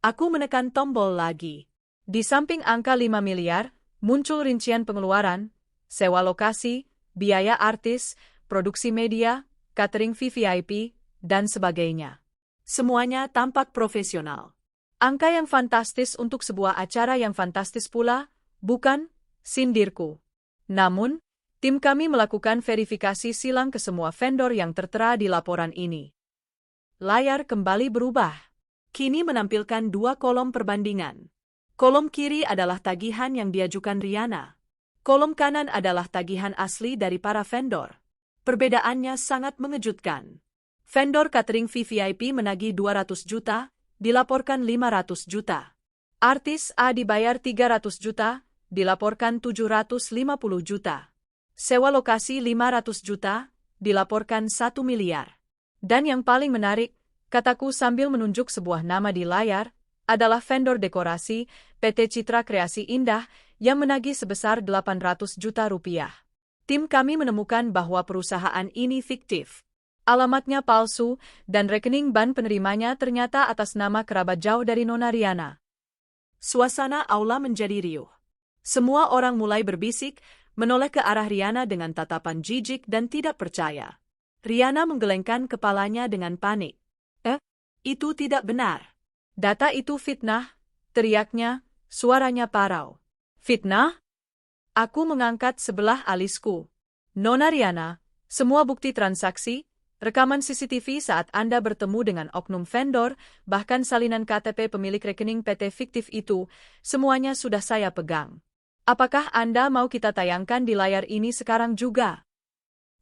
A: Aku menekan tombol lagi. Di samping angka 5 miliar, muncul rincian pengeluaran, sewa lokasi, biaya artis, produksi media, catering VVIP, dan sebagainya. Semuanya tampak profesional. Angka yang fantastis untuk sebuah acara yang fantastis pula, bukan? Sindirku. Namun, tim kami melakukan verifikasi silang ke semua vendor yang tertera di laporan ini. Layar kembali berubah. Kini menampilkan 2 kolom perbandingan. Kolom kiri adalah tagihan yang diajukan Riana. Kolom kanan adalah tagihan asli dari para vendor. Perbedaannya sangat mengejutkan. Vendor catering VVIP menagih 200 juta, dilaporkan 500 juta. Artis A dibayar 300 juta, dilaporkan 750 juta. Sewa lokasi 500 juta, dilaporkan 1 miliar. Dan yang paling menarik, kataku sambil menunjuk sebuah nama di layar, adalah vendor dekorasi PT Citra Kreasi Indah yang menagih sebesar 800 juta rupiah. Tim kami menemukan bahwa perusahaan ini fiktif. Alamatnya palsu, dan rekening ban penerimanya ternyata atas nama kerabat jauh dari Nona Riana. Suasana aula menjadi riuh. Semua orang mulai berbisik, menoleh ke arah Riana dengan tatapan jijik dan tidak percaya. Riana menggelengkan kepalanya dengan panik. Itu tidak benar. Data itu fitnah, teriaknya, suaranya parau. Fitnah? Aku mengangkat sebelah alisku. Nona Riana, semua bukti transaksi, rekaman CCTV saat Anda bertemu dengan oknum vendor, bahkan salinan KTP pemilik rekening PT fiktif itu, semuanya sudah saya pegang. Apakah Anda mau kita tayangkan di layar ini sekarang juga?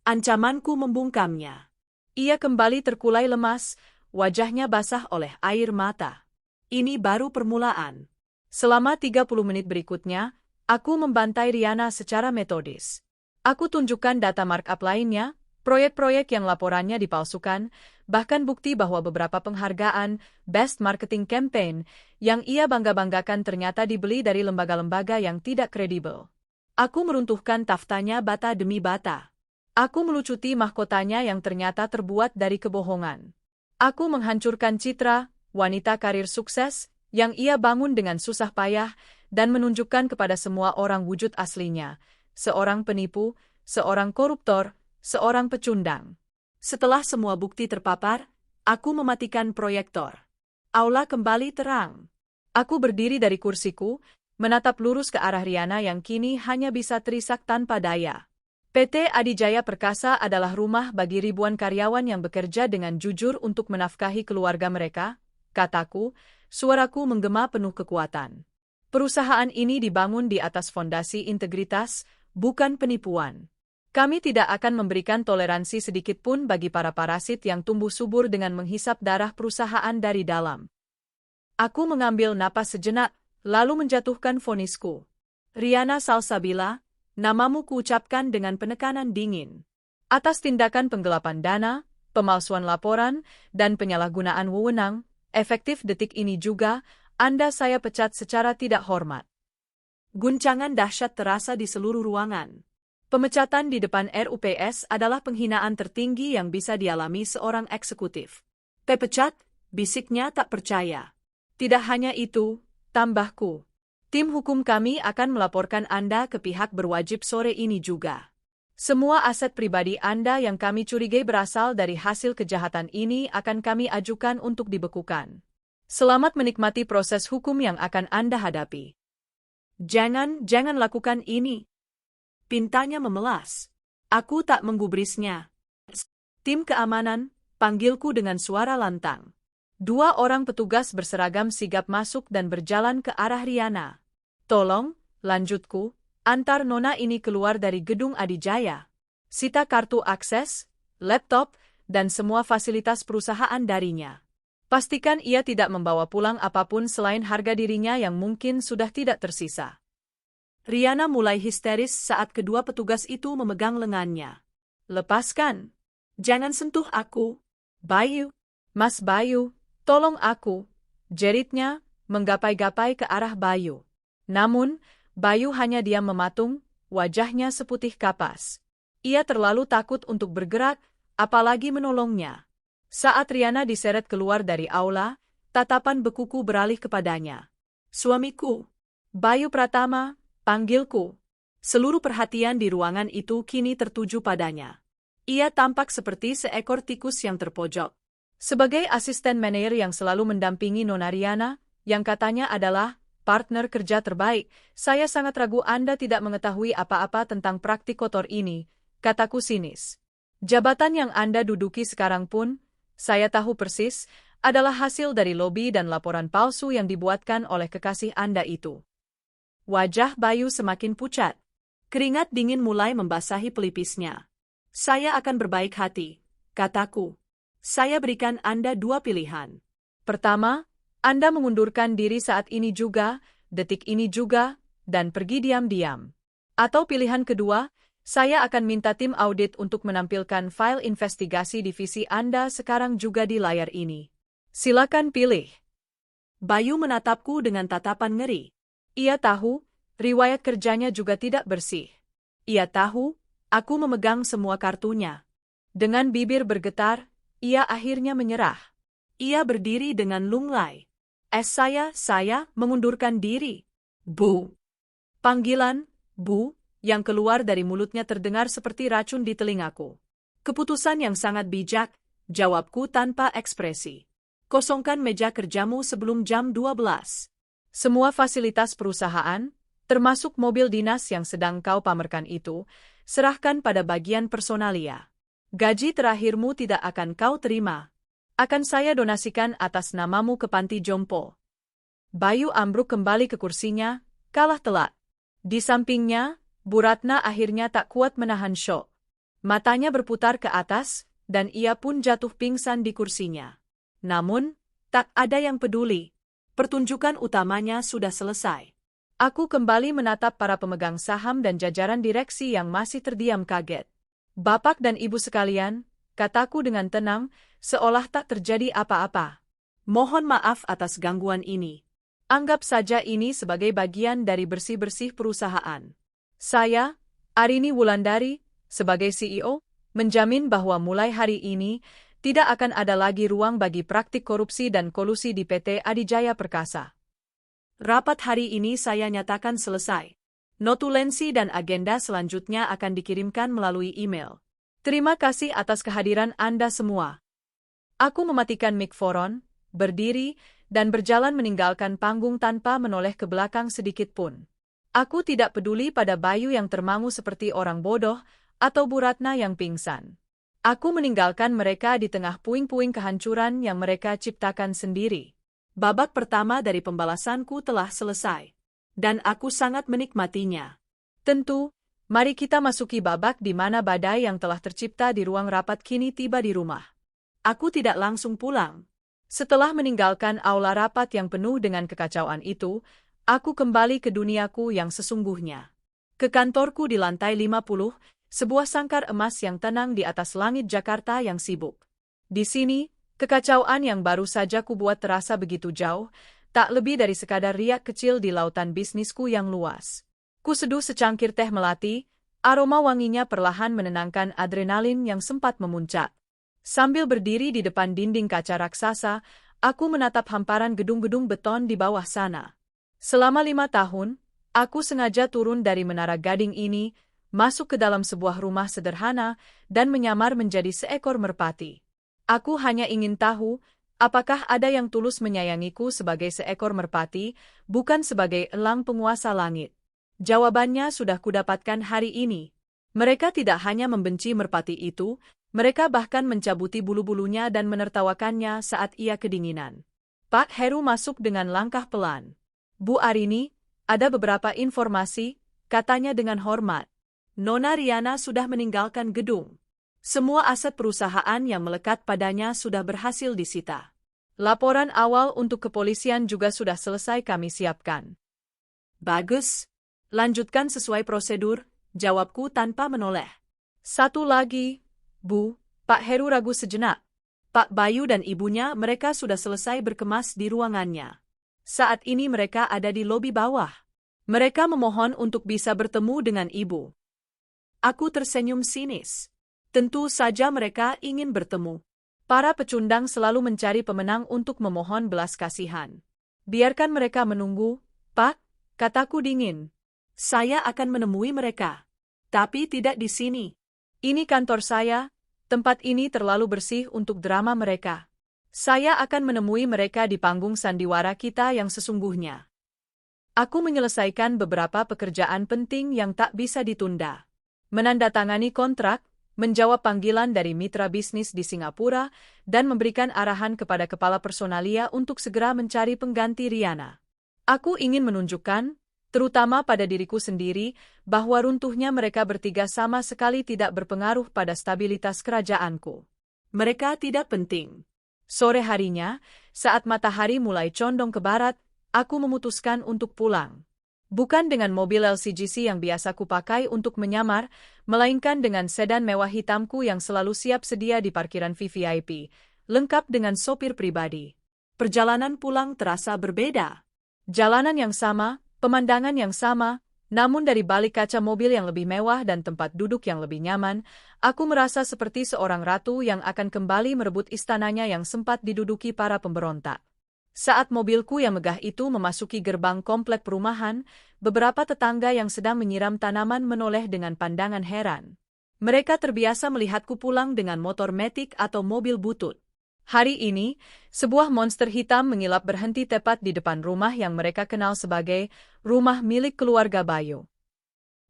A: Ancamanku membungkamnya. Ia kembali terkulai lemas, wajahnya basah oleh air mata. Ini baru permulaan. Selama 30 menit berikutnya, aku membantai Riana secara metodis. Aku tunjukkan data markup lainnya, proyek-proyek yang laporannya dipalsukan, bahkan bukti bahwa beberapa penghargaan Best Marketing Campaign yang ia bangga-banggakan ternyata dibeli dari lembaga-lembaga yang tidak kredibel. Aku meruntuhkan taftanya bata demi bata. Aku melucuti mahkotanya yang ternyata terbuat dari kebohongan. Aku menghancurkan citra wanita karir sukses yang ia bangun dengan susah payah dan menunjukkan kepada semua orang wujud aslinya, seorang penipu, seorang koruptor, seorang pecundang. Setelah semua bukti terpapar, aku mematikan proyektor. Aula kembali terang. Aku berdiri dari kursiku, menatap lurus ke arah Riana yang kini hanya bisa terisak tanpa daya. PT Adijaya Perkasa adalah rumah bagi ribuan karyawan yang bekerja dengan jujur untuk menafkahi keluarga mereka, kataku, suaraku menggema penuh kekuatan. Perusahaan ini dibangun di atas fondasi integritas, bukan penipuan. Kami tidak akan memberikan toleransi sedikit pun bagi para parasit yang tumbuh subur dengan menghisap darah perusahaan dari dalam. Aku mengambil napas sejenak, lalu menjatuhkan vonisku. Riana Salsabila, namamu kuucapkan dengan penekanan dingin. Atas tindakan penggelapan dana, pemalsuan laporan, dan penyalahgunaan wewenang, efektif detik ini juga, Anda saya pecat secara tidak hormat. Guncangan dahsyat terasa di seluruh ruangan. Pemecatan di depan RUPS adalah penghinaan tertinggi yang bisa dialami seorang eksekutif. Pepecat, bisiknya tak percaya. Tidak hanya itu, tambahku. Tim hukum kami akan melaporkan Anda ke pihak berwajib sore ini juga. Semua aset pribadi Anda yang kami curigai berasal dari hasil kejahatan ini akan kami ajukan untuk dibekukan. Selamat menikmati proses hukum yang akan Anda hadapi. Jangan lakukan ini. Pintanya memelas. Aku tak menggubrisnya. Tim keamanan, panggilku dengan suara lantang. 2 orang petugas berseragam sigap masuk dan berjalan ke arah Riana. Tolong, lanjutku, antar nona ini keluar dari gedung Adijaya. Sita kartu akses, laptop, dan semua fasilitas perusahaan darinya. Pastikan ia tidak membawa pulang apapun selain harga dirinya yang mungkin sudah tidak tersisa. Riana mulai histeris saat kedua petugas itu memegang lengannya. Lepaskan. Jangan sentuh aku. Bayu. Mas Bayu, tolong aku. Jeritnya, menggapai-gapai ke arah Bayu. Namun, Bayu hanya diam mematung, wajahnya seputih kapas. Ia terlalu takut untuk bergerak, apalagi menolongnya. Saat Riana diseret keluar dari aula, tatapan bekuku beralih kepadanya. Suamiku. Bayu Pratama, panggilku. Seluruh perhatian di ruangan itu kini tertuju padanya. Ia tampak seperti seekor tikus yang terpojok. Sebagai asisten manajer yang selalu mendampingi Nona Riana, yang katanya adalah partner kerja terbaik, saya sangat ragu Anda tidak mengetahui apa-apa tentang praktik kotor ini, kataku sinis. Jabatan yang Anda duduki sekarang pun, saya tahu persis, adalah hasil dari lobi dan laporan palsu yang dibuatkan oleh kekasih Anda itu. Wajah Bayu semakin pucat. Keringat dingin mulai membasahi pelipisnya. Saya akan berbaik hati, kataku. Saya berikan Anda 2 pilihan. Pertama, Anda mengundurkan diri saat ini juga, detik ini juga, dan pergi diam-diam. Atau pilihan kedua, saya akan minta tim audit untuk menampilkan file investigasi divisi Anda sekarang juga di layar ini. Silakan pilih. Bayu menatapku dengan tatapan ngeri. Ia tahu, riwayat kerjanya juga tidak bersih. Ia tahu, aku memegang semua kartunya. Dengan bibir bergetar, ia akhirnya menyerah. Ia berdiri dengan lunglai. Saya mengundurkan diri. Bu. Panggilan, Bu, yang keluar dari mulutnya terdengar seperti racun di telingaku. Keputusan yang sangat bijak, jawabku tanpa ekspresi. Kosongkan meja kerjamu sebelum jam 12. Semua fasilitas perusahaan, termasuk mobil dinas yang sedang kau pamerkan itu, serahkan pada bagian personalia. Gaji terakhirmu tidak akan kau terima. Akan saya donasikan atas namamu ke panti jompo. Bayu ambruk kembali ke kursinya, kalah telak. Di sampingnya, Bu Ratna akhirnya tak kuat menahan syok. Matanya berputar ke atas, dan ia pun jatuh pingsan di kursinya. Namun, tak ada yang peduli. Pertunjukan utamanya sudah selesai. Aku kembali menatap para pemegang saham dan jajaran direksi yang masih terdiam kaget. Bapak dan Ibu sekalian, kataku dengan tenang, seolah tak terjadi apa-apa. Mohon maaf atas gangguan ini. Anggap saja ini sebagai bagian dari bersih-bersih perusahaan. Saya, Arini Wulandari, sebagai CEO, menjamin bahwa mulai hari ini, tidak akan ada lagi ruang bagi praktik korupsi dan kolusi di PT Adijaya Perkasa. Rapat hari ini saya nyatakan selesai. Notulensi dan agenda selanjutnya akan dikirimkan melalui email. Terima kasih atas kehadiran Anda semua. Aku mematikan mikroфон, berdiri, dan berjalan meninggalkan panggung tanpa menoleh ke belakang sedikit pun. Aku tidak peduli pada Bayu yang termangu seperti orang bodoh, atau Bu Ratna yang pingsan. Aku meninggalkan mereka di tengah puing-puing kehancuran yang mereka ciptakan sendiri. Babak pertama dari pembalasanku telah selesai. Dan aku sangat menikmatinya. Tentu, mari kita masuki babak di mana badai yang telah tercipta di ruang rapat kini tiba di rumah. Aku tidak langsung pulang. Setelah meninggalkan aula rapat yang penuh dengan kekacauan itu, aku kembali ke duniaku yang sesungguhnya. Ke kantorku di lantai 50, sebuah sangkar emas yang tenang di atas langit Jakarta yang sibuk. Di sini, kekacauan yang baru saja kubuat terasa begitu jauh, tak lebih dari sekadar riak kecil di lautan bisnisku yang luas. Kuseduh secangkir teh melati, aroma wanginya perlahan menenangkan adrenalin yang sempat memuncak. Sambil berdiri di depan dinding kaca raksasa, aku menatap hamparan gedung-gedung beton di bawah sana. Selama 5 tahun, aku sengaja turun dari Menara Gading ini, masuk ke dalam sebuah rumah sederhana, dan menyamar menjadi seekor merpati. Aku hanya ingin tahu, apakah ada yang tulus menyayangiku sebagai seekor merpati, bukan sebagai elang penguasa langit? Jawabannya sudah kudapatkan hari ini. Mereka tidak hanya membenci merpati itu, mereka bahkan mencabuti bulu-bulunya dan menertawakannya saat ia kedinginan. Pak Heru masuk dengan langkah pelan. Bu Arini, ada beberapa informasi, katanya dengan hormat. Nona Riana sudah meninggalkan gedung. Semua aset perusahaan yang melekat padanya sudah berhasil disita. Laporan awal untuk kepolisian juga sudah selesai kami siapkan. Bagus. Lanjutkan sesuai prosedur, jawabku tanpa menoleh. Satu lagi, Bu, Pak Heru ragu sejenak. Pak Bayu dan ibunya mereka sudah selesai berkemas di ruangannya. Saat ini mereka ada di lobi bawah. Mereka memohon untuk bisa bertemu dengan ibu. Aku tersenyum sinis. Tentu saja mereka ingin bertemu. Para pecundang selalu mencari pemenang untuk memohon belas kasihan. Biarkan mereka menunggu, Pak, kataku dingin. Saya akan menemui mereka. Tapi tidak di sini. Ini kantor saya, tempat ini terlalu bersih untuk drama mereka. Saya akan menemui mereka di panggung sandiwara kita yang sesungguhnya. Aku menyelesaikan beberapa pekerjaan penting yang tak bisa ditunda. Menandatangani kontrak, menjawab panggilan dari mitra bisnis di Singapura, dan memberikan arahan kepada kepala personalia untuk segera mencari pengganti Riana. Aku ingin menunjukkan, terutama pada diriku sendiri, bahwa runtuhnya mereka bertiga sama sekali tidak berpengaruh pada stabilitas kerajaanku. Mereka tidak penting. Sore harinya, saat matahari mulai condong ke barat, aku memutuskan untuk pulang. Bukan dengan mobil LCGC yang biasa kupakai untuk menyamar, melainkan dengan sedan mewah hitamku yang selalu siap sedia di parkiran VVIP, lengkap dengan sopir pribadi. Perjalanan pulang terasa berbeda. Jalanan yang sama, pemandangan yang sama, namun dari balik kaca mobil yang lebih mewah dan tempat duduk yang lebih nyaman, aku merasa seperti seorang ratu yang akan kembali merebut istananya yang sempat diduduki para pemberontak. Saat mobilku yang megah itu memasuki gerbang komplek perumahan, beberapa tetangga yang sedang menyiram tanaman menoleh dengan pandangan heran. Mereka terbiasa melihatku pulang dengan motor metik atau mobil butut. Hari ini, sebuah monster hitam mengilap berhenti tepat di depan rumah yang mereka kenal sebagai rumah milik keluarga Bayu.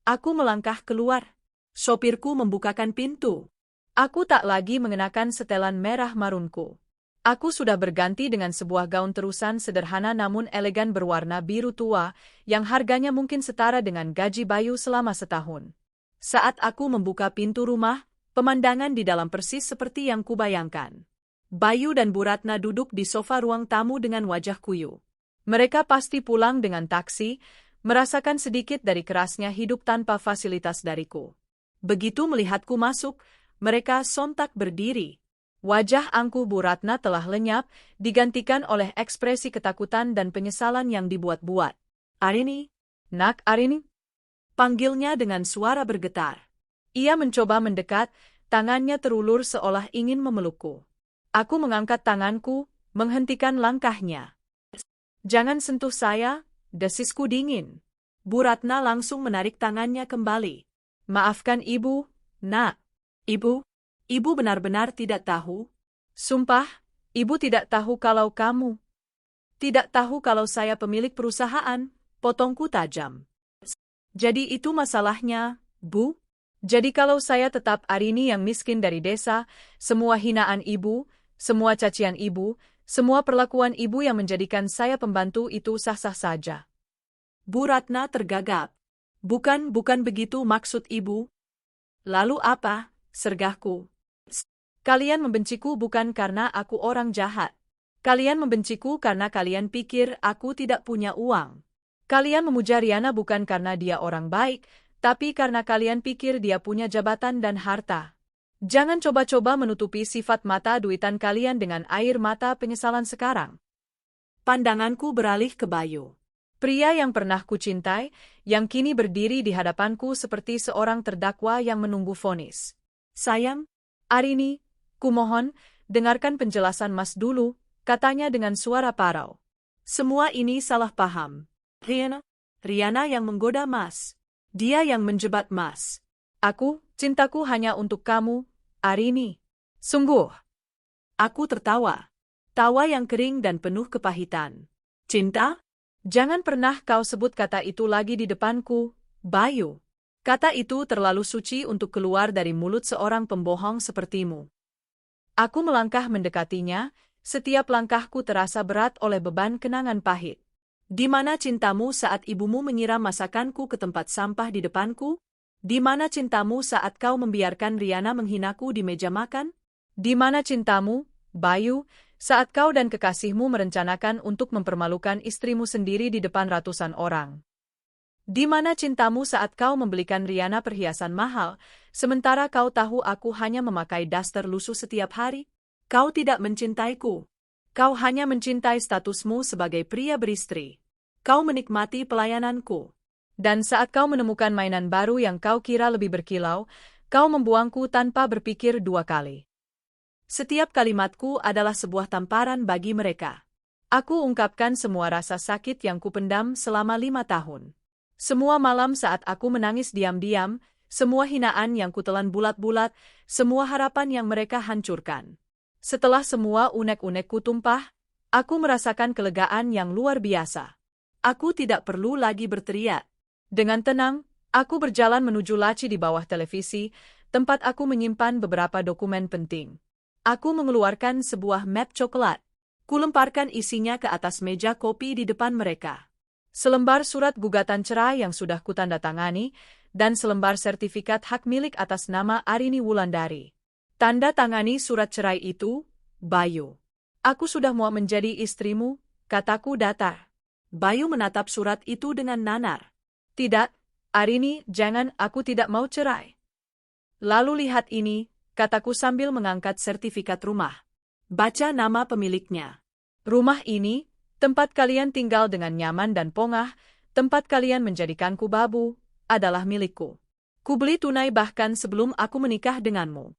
A: Aku melangkah keluar. Sopirku membukakan pintu. Aku tak lagi mengenakan setelan merah marunku. Aku sudah berganti dengan sebuah gaun terusan sederhana namun elegan berwarna biru tua, yang harganya mungkin setara dengan gaji Bayu selama setahun. Saat aku membuka pintu rumah, pemandangan di dalam persis seperti yang kubayangkan. Bayu dan Bu Ratna duduk di sofa ruang tamu dengan wajah kuyu. Mereka pasti pulang dengan taksi, merasakan sedikit dari kerasnya hidup tanpa fasilitas dariku. Begitu melihatku masuk, mereka sontak berdiri. Wajah angkuh Bu Ratna telah lenyap, digantikan oleh ekspresi ketakutan dan penyesalan yang dibuat-buat. Arini, nak Arini? Panggilnya dengan suara bergetar. Ia mencoba mendekat, tangannya terulur seolah ingin memelukku. Aku mengangkat tanganku, menghentikan langkahnya. Jangan sentuh saya, desisku dingin. Bu Ratna langsung menarik tangannya kembali. Maafkan ibu, nak. Ibu benar-benar tidak tahu. Sumpah, ibu tidak tahu kalau kamu. Tidak tahu kalau saya pemilik perusahaan, potongku tajam. Jadi itu masalahnya, Bu? Jadi kalau saya tetap Arini yang miskin dari desa, semua hinaan ibu, semua cacian ibu, semua perlakuan ibu yang menjadikan saya pembantu itu sah-sah saja. Bu Ratna tergagap. Bukan begitu maksud ibu. Lalu apa, sergahku? Kalian membenciku bukan karena aku orang jahat. Kalian membenciku karena kalian pikir aku tidak punya uang. Kalian memuja Riana bukan karena dia orang baik, tapi karena kalian pikir dia punya jabatan dan harta. Jangan coba-coba menutupi sifat mata duitan kalian dengan air mata penyesalan sekarang. Pandanganku beralih ke Bayu. Pria yang pernah kucintai, yang kini berdiri di hadapanku seperti seorang terdakwa yang menunggu vonis. Sayang, Arini, kumohon, dengarkan penjelasan Mas dulu, katanya dengan suara parau. Semua ini salah paham. Riana yang menggoda Mas. Dia yang menjebat Mas. Cintaku hanya untuk kamu, Arini. Sungguh. Aku tertawa. Tawa yang kering dan penuh kepahitan. Cinta? Jangan pernah kau sebut kata itu lagi di depanku, Bayu. Kata itu terlalu suci untuk keluar dari mulut seorang pembohong sepertimu. Aku melangkah mendekatinya, setiap langkahku terasa berat oleh beban kenangan pahit. Di mana cintamu saat ibumu menyiram masakanku ke tempat sampah di depanku? Di mana cintamu saat kau membiarkan Riana menghinaku di meja makan? Di mana cintamu, Bayu, saat kau dan kekasihmu merencanakan untuk mempermalukan istrimu sendiri di depan ratusan orang? Di mana cintamu saat kau membelikan Riana perhiasan mahal, sementara kau tahu aku hanya memakai daster lusuh setiap hari? Kau tidak mencintaiku. Kau hanya mencintai statusmu sebagai pria beristri. Kau menikmati pelayananku. Dan saat kau menemukan mainan baru yang kau kira lebih berkilau, kau membuangku tanpa berpikir dua kali. Setiap kalimatku adalah sebuah tamparan bagi mereka. Aku ungkapkan semua rasa sakit yang kupendam selama 5 tahun. Semua malam saat aku menangis diam-diam, semua hinaan yang kutelan bulat-bulat, semua harapan yang mereka hancurkan. Setelah semua unek-unekku tumpah, aku merasakan kelegaan yang luar biasa. Aku tidak perlu lagi berteriak. Dengan tenang, aku berjalan menuju laci di bawah televisi, tempat aku menyimpan beberapa dokumen penting. Aku mengeluarkan sebuah map coklat. Kulemparkan isinya ke atas meja kopi di depan mereka. Selembar surat gugatan cerai yang sudah kutandatangani, dan selembar sertifikat hak milik atas nama Arini Wulandari. Tanda tangani surat cerai itu, Bayu. Aku sudah mau menjadi istrimu, kataku datar. Bayu menatap surat itu dengan nanar. Tidak, Arini, jangan, aku tidak mau cerai. Lalu lihat ini, kataku sambil mengangkat sertifikat rumah. Baca nama pemiliknya. Rumah ini, tempat kalian tinggal dengan nyaman dan pongah, tempat kalian menjadikanku babu, adalah milikku. Kubeli tunai bahkan sebelum aku menikah denganmu.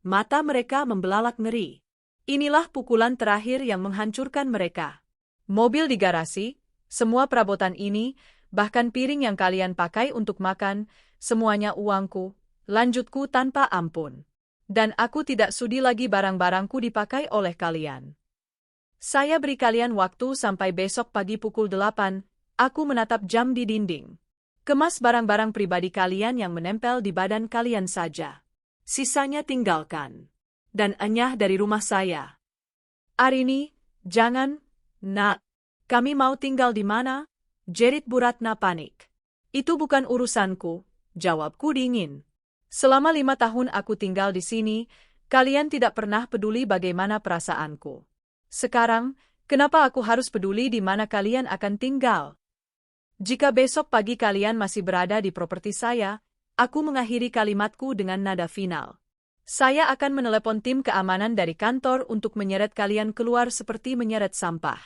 A: Mata mereka membelalak ngeri. Inilah pukulan terakhir yang menghancurkan mereka. Mobil di garasi, semua perabotan ini, bahkan piring yang kalian pakai untuk makan, semuanya uangku, lanjutku tanpa ampun. Dan aku tidak sudi lagi barang-barangku dipakai oleh kalian. Saya beri kalian waktu sampai besok pagi pukul 8, aku menatap jam di dinding. Kemas barang-barang pribadi kalian yang menempel di badan kalian saja. Sisanya tinggalkan. Dan enyah dari rumah saya. Arini, jangan, nak. Kami mau tinggal di mana? Jerit Bu Ratna panik. Itu bukan urusanku, jawabku dingin. Selama 5 tahun aku tinggal di sini, kalian tidak pernah peduli bagaimana perasaanku. Sekarang, kenapa aku harus peduli di mana kalian akan tinggal? Jika besok pagi kalian masih berada di properti saya, aku mengakhiri kalimatku dengan nada final. Saya akan menelepon tim keamanan dari kantor untuk menyeret kalian keluar seperti menyeret sampah.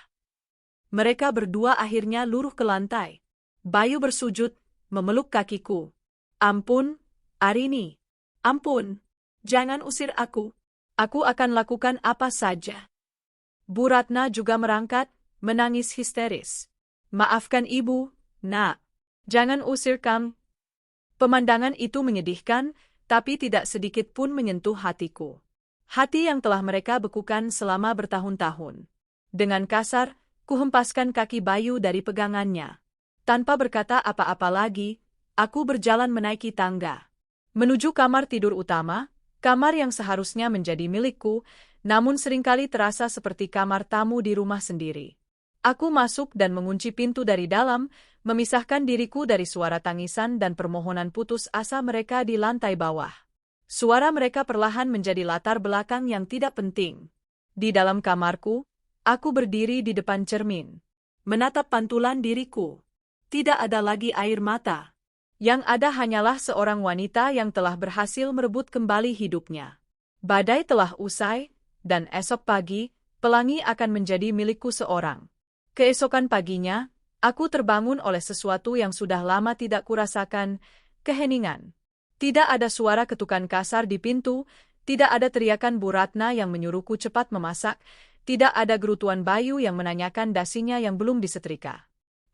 A: Mereka berdua akhirnya luruh ke lantai. Bayu bersujud, memeluk kakiku. Ampun, Arini. Ampun. Jangan usir aku. Aku akan lakukan apa saja. Bu Ratna juga merangkat, menangis histeris. Maafkan ibu, nak. Jangan usir kami. Pemandangan itu menyedihkan, tapi tidak sedikit pun menyentuh hatiku. Hati yang telah mereka bekukan selama bertahun-tahun. Dengan kasar, kuhempaskan kaki Bayu dari pegangannya. Tanpa berkata apa-apa lagi, aku berjalan menaiki tangga. Menuju kamar tidur utama, kamar yang seharusnya menjadi milikku, namun seringkali terasa seperti kamar tamu di rumah sendiri. Aku masuk dan mengunci pintu dari dalam, memisahkan diriku dari suara tangisan dan permohonan putus asa mereka di lantai bawah. Suara mereka perlahan menjadi latar belakang yang tidak penting. Di dalam kamarku, aku berdiri di depan cermin, menatap pantulan diriku. Tidak ada lagi air mata. Yang ada hanyalah seorang wanita yang telah berhasil merebut kembali hidupnya. Badai telah usai, dan esok pagi, pelangi akan menjadi milikku seorang. Keesokan paginya, aku terbangun oleh sesuatu yang sudah lama tidak kurasakan, keheningan. Tidak ada suara ketukan kasar di pintu, tidak ada teriakan Bu Ratna yang menyuruhku cepat memasak, tidak ada gerutuan Bayu yang menanyakan dasinya yang belum disetrika.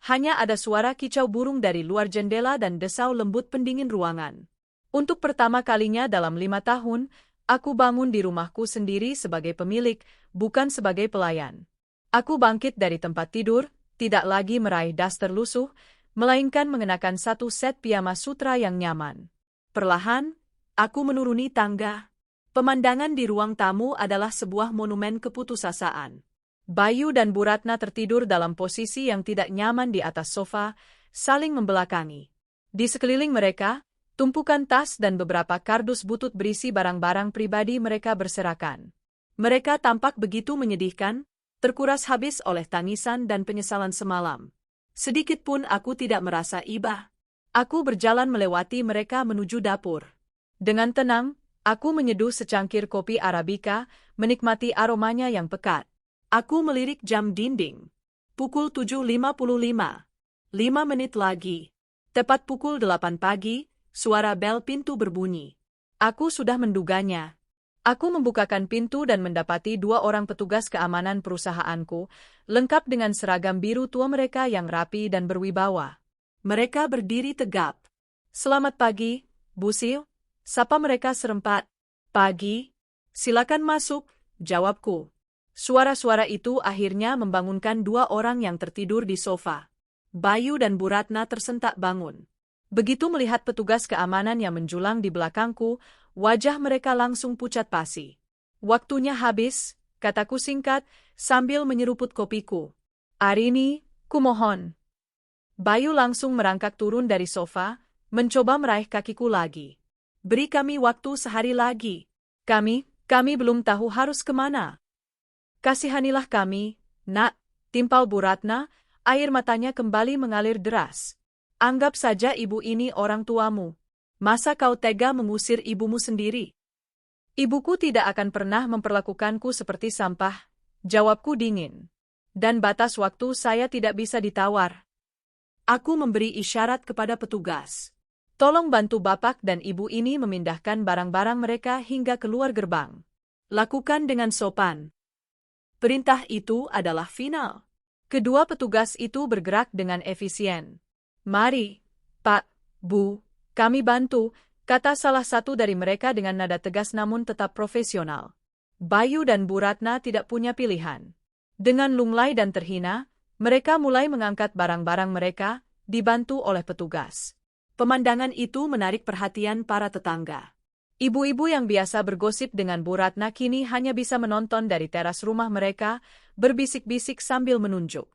A: Hanya ada suara kicau burung dari luar jendela dan desau lembut pendingin ruangan. Untuk pertama kalinya dalam 5 tahun, aku bangun di rumahku sendiri sebagai pemilik, bukan sebagai pelayan. Aku bangkit dari tempat tidur, tidak lagi meraih daster lusuh, melainkan mengenakan satu set piyama sutra yang nyaman. Perlahan, aku menuruni tangga. Pemandangan di ruang tamu adalah sebuah monumen keputusasaan. Bayu dan Bu Ratna tertidur dalam posisi yang tidak nyaman di atas sofa, saling membelakangi. Di sekeliling mereka, tumpukan tas dan beberapa kardus butut berisi barang-barang pribadi mereka berserakan. Mereka tampak begitu menyedihkan, terkuras habis oleh tangisan dan penyesalan semalam. Sedikit pun aku tidak merasa iba. Aku berjalan melewati mereka menuju dapur. Dengan tenang, aku menyeduh secangkir kopi Arabica, menikmati aromanya yang pekat. Aku melirik jam dinding. Pukul 7.55. 5 menit lagi. Tepat pukul 8 pagi, suara bel pintu berbunyi. Aku sudah menduganya. Aku membukakan pintu dan mendapati 2 orang petugas keamanan perusahaanku, lengkap dengan seragam biru tua mereka yang rapi dan berwibawa. Mereka berdiri tegap. "Selamat pagi, Bu Sil," sapa mereka serempat. "Pagi. Silakan masuk," jawabku. Suara-suara itu akhirnya membangunkan 2 orang yang tertidur di sofa. Bayu dan Bu Ratna tersentak bangun. Begitu melihat petugas keamanan yang menjulang di belakangku, wajah mereka langsung pucat pasi. "Waktunya habis," kataku singkat, sambil menyeruput kopiku. "Arini, kumohon." Bayu langsung merangkak turun dari sofa, mencoba meraih kakiku lagi. "Beri kami waktu sehari lagi. Kami belum tahu harus kemana." "Kasihanilah kami, Nak," timpal Bu Ratna, air matanya kembali mengalir deras. "Anggap saja ibu ini orang tuamu. Masa kau tega mengusir ibumu sendiri?" "Ibuku tidak akan pernah memperlakukanku seperti sampah," jawabku dingin. "Dan batas waktu saya tidak bisa ditawar." Aku memberi isyarat kepada petugas. "Tolong bantu bapak dan ibu ini memindahkan barang-barang mereka hingga keluar gerbang. Lakukan dengan sopan." Perintah itu adalah final. Kedua petugas itu bergerak dengan efisien. "Mari, Pak, Bu, kami bantu," kata salah satu dari mereka dengan nada tegas namun tetap profesional. Bayu dan Bu Ratna tidak punya pilihan. Dengan lunglai dan terhina, mereka mulai mengangkat barang-barang mereka, dibantu oleh petugas. Pemandangan itu menarik perhatian para tetangga. Ibu-ibu yang biasa bergosip dengan Bu Ratna kini hanya bisa menonton dari teras rumah mereka, berbisik-bisik sambil menunjuk.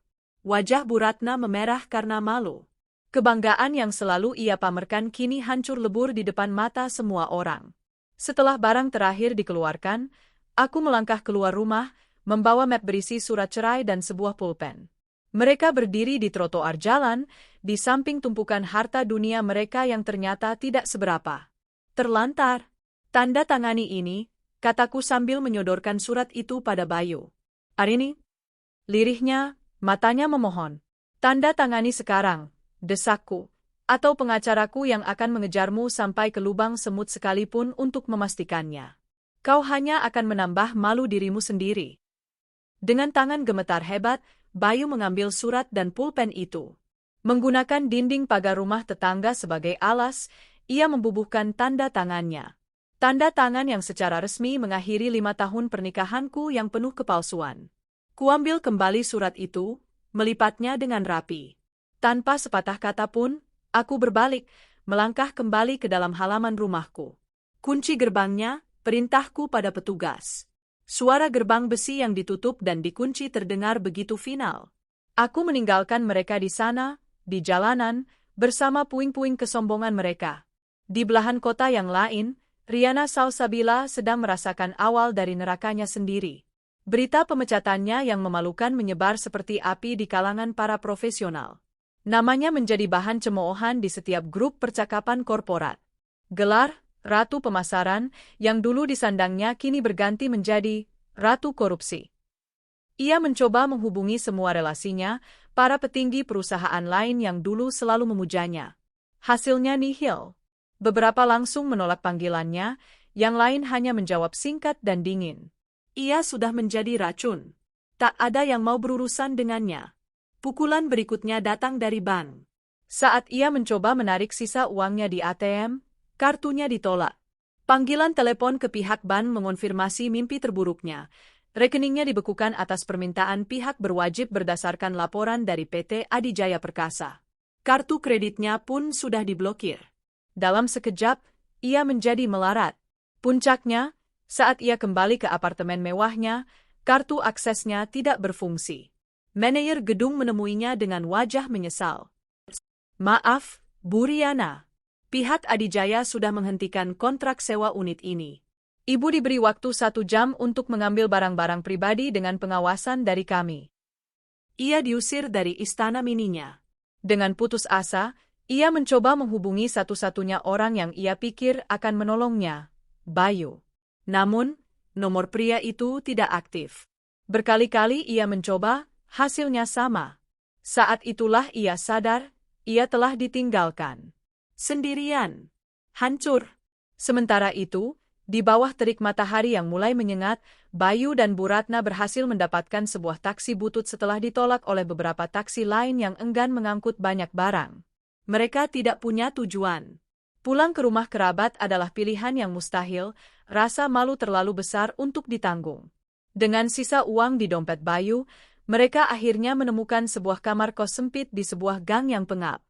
A: Wajah Bu Ratna memerah karena malu. Kebanggaan yang selalu ia pamerkan kini hancur lebur di depan mata semua orang. Setelah barang terakhir dikeluarkan, aku melangkah keluar rumah, membawa map berisi surat cerai dan sebuah pulpen. Mereka berdiri di trotoar jalan, di samping tumpukan harta dunia mereka yang ternyata tidak seberapa. "Terlantar. Tanda tangani ini," kataku sambil menyodorkan surat itu pada Bayu. "Arini?" Lirihnya, matanya memohon. "Tanda tangani sekarang," desakku, "atau pengacaraku yang akan mengejarmu sampai ke lubang semut sekalipun untuk memastikannya. Kau hanya akan menambah malu dirimu sendiri." Dengan tangan gemetar hebat, Bayu mengambil surat dan pulpen itu. Menggunakan dinding pagar rumah tetangga sebagai alas, ia membubuhkan tanda tangannya. Tanda tangan yang secara resmi mengakhiri 5 tahun pernikahanku yang penuh kepalsuan. Kuambil kembali surat itu, melipatnya dengan rapi. Tanpa sepatah kata pun, aku berbalik, melangkah kembali ke dalam halaman rumahku. Kunci gerbangnya, perintahku pada petugas. Suara gerbang besi yang ditutup dan dikunci terdengar begitu final. Aku meninggalkan mereka di sana, di jalanan, bersama puing-puing kesombongan mereka. Di belahan kota yang lain, Riana Salsabila sedang merasakan awal dari nerakanya sendiri. Berita pemecatannya yang memalukan menyebar seperti api di kalangan para profesional. Namanya menjadi bahan cemoohan di setiap grup percakapan korporat. Gelar Ratu Pemasaran yang dulu disandangnya kini berganti menjadi Ratu Korupsi. Ia mencoba menghubungi semua relasinya, para petinggi perusahaan lain yang dulu selalu memujanya. Hasilnya nihil. Beberapa langsung menolak panggilannya, yang lain hanya menjawab singkat dan dingin. Ia sudah menjadi racun. Tak ada yang mau berurusan dengannya. Pukulan berikutnya datang dari bank. Saat ia mencoba menarik sisa uangnya di ATM, kartunya ditolak. Panggilan telepon ke pihak bank mengonfirmasi mimpi terburuknya. Rekeningnya dibekukan atas permintaan pihak berwajib berdasarkan laporan dari PT Adijaya Perkasa.
B: Kartu kreditnya pun sudah diblokir.
A: Dalam sekejap, ia menjadi melarat. Puncaknya, saat ia kembali ke apartemen mewahnya, kartu aksesnya tidak berfungsi. Manajer gedung menemuinya dengan wajah menyesal. Maaf, Bu Riana. Pihak Adijaya sudah menghentikan kontrak sewa unit ini. Ibu diberi waktu 1 jam untuk mengambil barang-barang pribadi dengan pengawasan dari kami.
B: Ia diusir dari istana mininya.
A: Dengan putus asa, ia mencoba menghubungi satu-satunya orang yang ia pikir akan menolongnya, Bayu. Namun, nomor pria itu tidak aktif. Berkali-kali ia mencoba, hasilnya sama. Saat itulah ia sadar, ia telah ditinggalkan.
B: Sendirian. Hancur.
A: Sementara itu, di bawah terik matahari yang mulai menyengat, Bayu dan Bu Ratna berhasil mendapatkan sebuah taksi butut setelah ditolak oleh beberapa taksi lain yang enggan mengangkut banyak barang. Mereka tidak punya tujuan. Pulang ke rumah kerabat adalah pilihan yang mustahil, rasa malu terlalu besar untuk ditanggung. Dengan sisa uang di dompet Bayu, mereka akhirnya menemukan sebuah kamar kos sempit di sebuah gang yang pengap.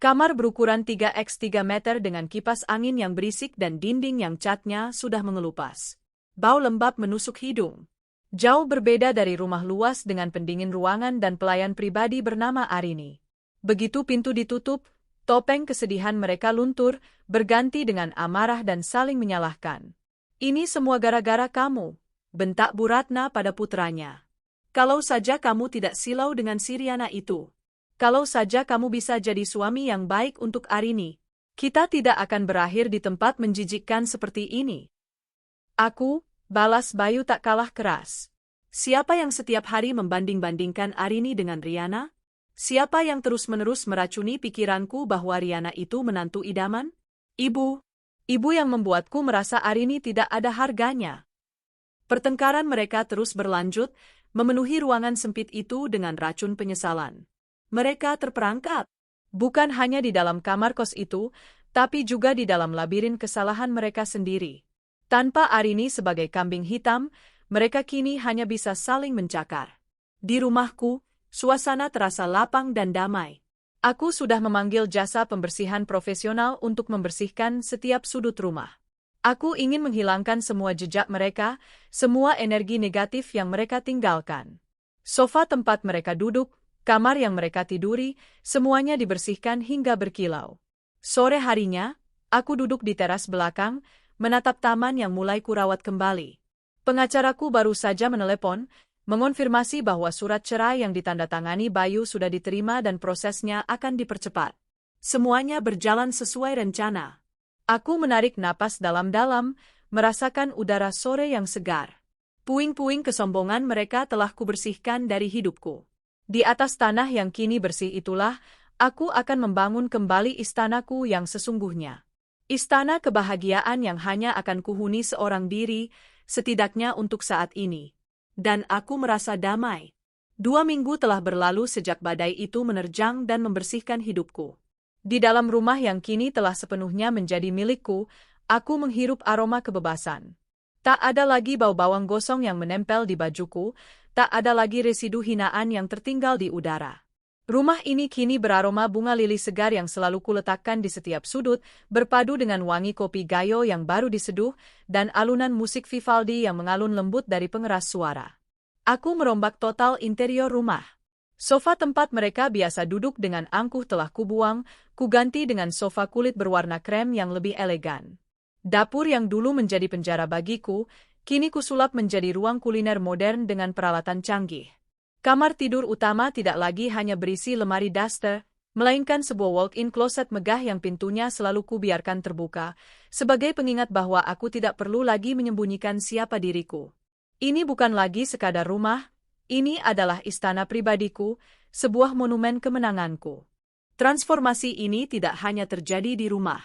A: Kamar berukuran 3x3 meter dengan kipas angin yang berisik dan dinding yang catnya sudah mengelupas. Bau lembab menusuk hidung. Jauh berbeda dari rumah luas dengan pendingin ruangan dan pelayan pribadi bernama Arini. Begitu pintu ditutup, topeng kesedihan mereka luntur, berganti dengan amarah dan saling menyalahkan. Ini semua gara-gara kamu, bentak Bu Ratna pada putranya. Kalau saja kamu tidak silau dengan si Riana itu. Kalau saja kamu bisa jadi suami yang baik untuk Arini, kita tidak akan berakhir di tempat menjijikkan seperti ini. Aku, balas Bayu tak kalah keras. Siapa yang setiap hari membanding-bandingkan Arini dengan Riana? Siapa yang terus-menerus meracuni pikiranku bahwa Riana itu menantu idaman? Ibu. Ibu yang membuatku merasa Arini tidak ada harganya. Pertengkaran mereka terus berlanjut, memenuhi ruangan sempit itu dengan racun penyesalan. Mereka terperangkap, bukan hanya di dalam kamar kos itu, tapi juga di dalam labirin kesalahan mereka sendiri. Tanpa Arini sebagai kambing hitam, mereka kini hanya bisa saling mencakar. Di rumahku, suasana terasa lapang dan damai. Aku sudah memanggil jasa pembersihan profesional untuk membersihkan setiap sudut rumah. Aku ingin menghilangkan semua jejak mereka, semua energi negatif yang mereka tinggalkan. Sofa tempat mereka duduk, kamar yang mereka tiduri, semuanya dibersihkan hingga berkilau. Sore harinya, aku duduk di teras belakang, menatap taman yang mulai kurawat kembali. Pengacaraku baru saja menelepon, mengonfirmasi bahwa surat cerai yang ditandatangani Bayu sudah diterima dan prosesnya akan dipercepat. Semuanya berjalan sesuai rencana. Aku menarik napas dalam-dalam, merasakan udara sore yang segar. Puing-puing kesombongan mereka telah kubersihkan dari hidupku. Di atas tanah yang kini bersih itulah, aku akan membangun kembali istanaku yang sesungguhnya. Istana kebahagiaan yang hanya akan kuhuni seorang diri, setidaknya untuk saat ini. Dan aku merasa damai. 2 minggu telah berlalu sejak badai itu menerjang dan membersihkan hidupku. Di dalam rumah yang kini telah sepenuhnya menjadi milikku, aku menghirup aroma kebebasan. Tak ada lagi bau bawang gosong yang menempel di bajuku, tak ada lagi residu hinaan yang tertinggal di udara. Rumah ini kini beraroma bunga lili segar yang selalu kuletakkan di setiap sudut, berpadu dengan wangi kopi gayo yang baru diseduh, dan alunan musik Vivaldi yang mengalun lembut dari pengeras suara. Aku merombak total interior rumah. Sofa tempat mereka biasa duduk dengan angkuh telah kubuang, kuganti dengan sofa kulit berwarna krem yang lebih elegan. Dapur yang dulu menjadi penjara bagiku, kini kusulap menjadi ruang kuliner modern dengan peralatan canggih. Kamar tidur utama tidak lagi hanya berisi lemari daster, melainkan sebuah walk-in closet megah yang pintunya selalu kubiarkan terbuka, sebagai pengingat bahwa aku tidak perlu lagi menyembunyikan siapa diriku. Ini bukan lagi sekadar rumah, ini adalah istana pribadiku, sebuah monumen kemenanganku. Transformasi ini tidak hanya terjadi di rumah.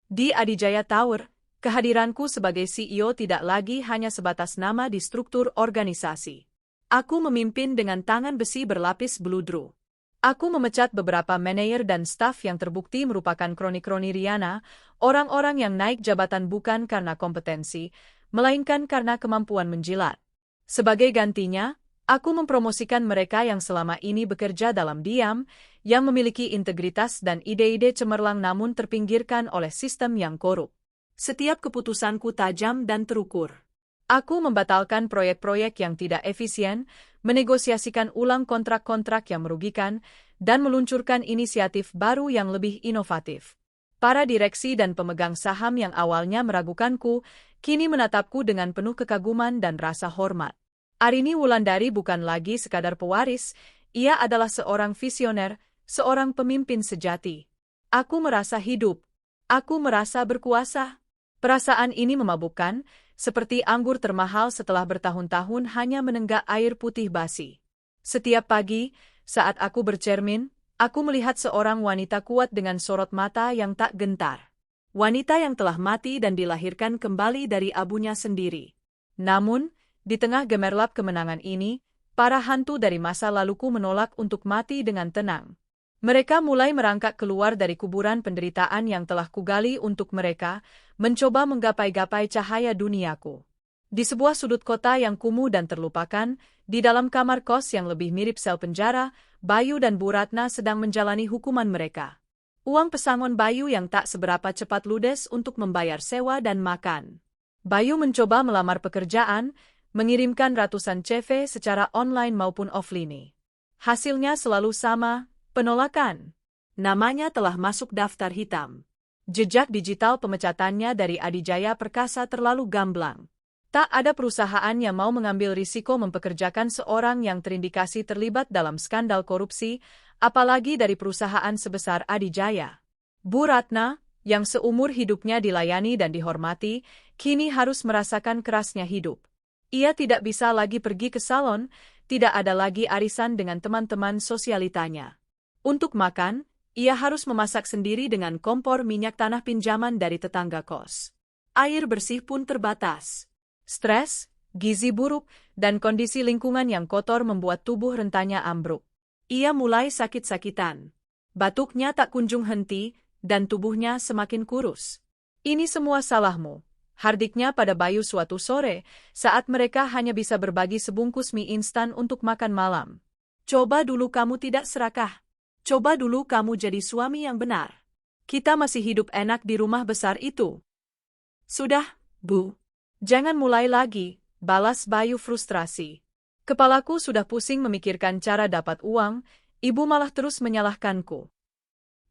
A: Di Adijaya Tower, kehadiranku sebagai CEO tidak lagi hanya sebatas nama di struktur organisasi. Aku memimpin dengan tangan besi berlapis beludru. Aku memecat beberapa manajer dan staf yang terbukti merupakan kroni-kroni Riana, orang-orang yang naik jabatan bukan karena kompetensi, melainkan karena kemampuan menjilat. Sebagai gantinya, Aku mempromosikan mereka yang selama ini bekerja dalam diam, yang memiliki integritas dan ide-ide cemerlang namun terpinggirkan oleh sistem yang korup.
B: Setiap keputusanku tajam dan terukur.
A: Aku membatalkan proyek-proyek yang tidak efisien, menegosiasikan ulang kontrak-kontrak yang merugikan, dan meluncurkan inisiatif baru yang lebih inovatif. Para direksi dan pemegang saham yang awalnya meragukanku, kini menatapku dengan penuh kekaguman dan rasa hormat. Arini Wulandari bukan lagi sekadar pewaris, ia adalah seorang visioner, seorang pemimpin sejati. Aku merasa hidup. Aku merasa berkuasa. Perasaan ini memabukkan, seperti anggur termahal setelah bertahun-tahun hanya menenggak air putih basi. Setiap pagi, saat aku bercermin, aku melihat seorang wanita kuat dengan sorot mata yang tak gentar. Wanita yang telah mati dan dilahirkan kembali dari abunya sendiri. Namun, di tengah gemerlap kemenangan ini, para hantu dari masa laluku menolak untuk mati dengan tenang. Mereka mulai merangkak keluar dari kuburan penderitaan yang telah kugali untuk mereka, mencoba menggapai-gapai cahaya duniaku. Di sebuah sudut kota yang kumuh dan terlupakan, di dalam kamar kos yang lebih mirip sel penjara, Bayu dan Bu Ratna sedang menjalani hukuman mereka. Uang pesangon Bayu yang tak seberapa cepat ludes untuk membayar sewa dan makan. Bayu mencoba melamar pekerjaan, mengirimkan ratusan CV secara online maupun offline. Hasilnya selalu sama, penolakan. Namanya telah masuk daftar hitam. Jejak digital pemecatannya dari Adijaya Perkasa terlalu gamblang. Tak ada perusahaan yang mau mengambil risiko mempekerjakan seorang yang terindikasi terlibat dalam skandal korupsi, apalagi dari perusahaan sebesar Adijaya. Bu Ratna, yang seumur hidupnya dilayani dan dihormati, kini harus merasakan kerasnya hidup. Ia tidak bisa lagi pergi ke salon, tidak ada lagi arisan dengan teman-teman sosialitanya. Untuk makan, ia harus memasak sendiri dengan kompor minyak tanah pinjaman dari tetangga kos. Air bersih pun terbatas. Stres, gizi buruk, dan kondisi lingkungan yang kotor membuat tubuh rentannya ambruk. Ia mulai sakit-sakitan. Batuknya tak kunjung henti, dan tubuhnya semakin kurus. Ini semua salahmu, hardiknya pada Bayu suatu sore, saat mereka hanya bisa berbagi sebungkus mie instan untuk makan malam. Coba dulu kamu tidak serakah. Coba dulu kamu jadi suami yang benar. Kita masih hidup enak di rumah besar itu. Sudah, Bu. Jangan mulai lagi, balas Bayu frustrasi. Kepalaku sudah pusing memikirkan cara dapat uang, ibu malah terus menyalahkanku.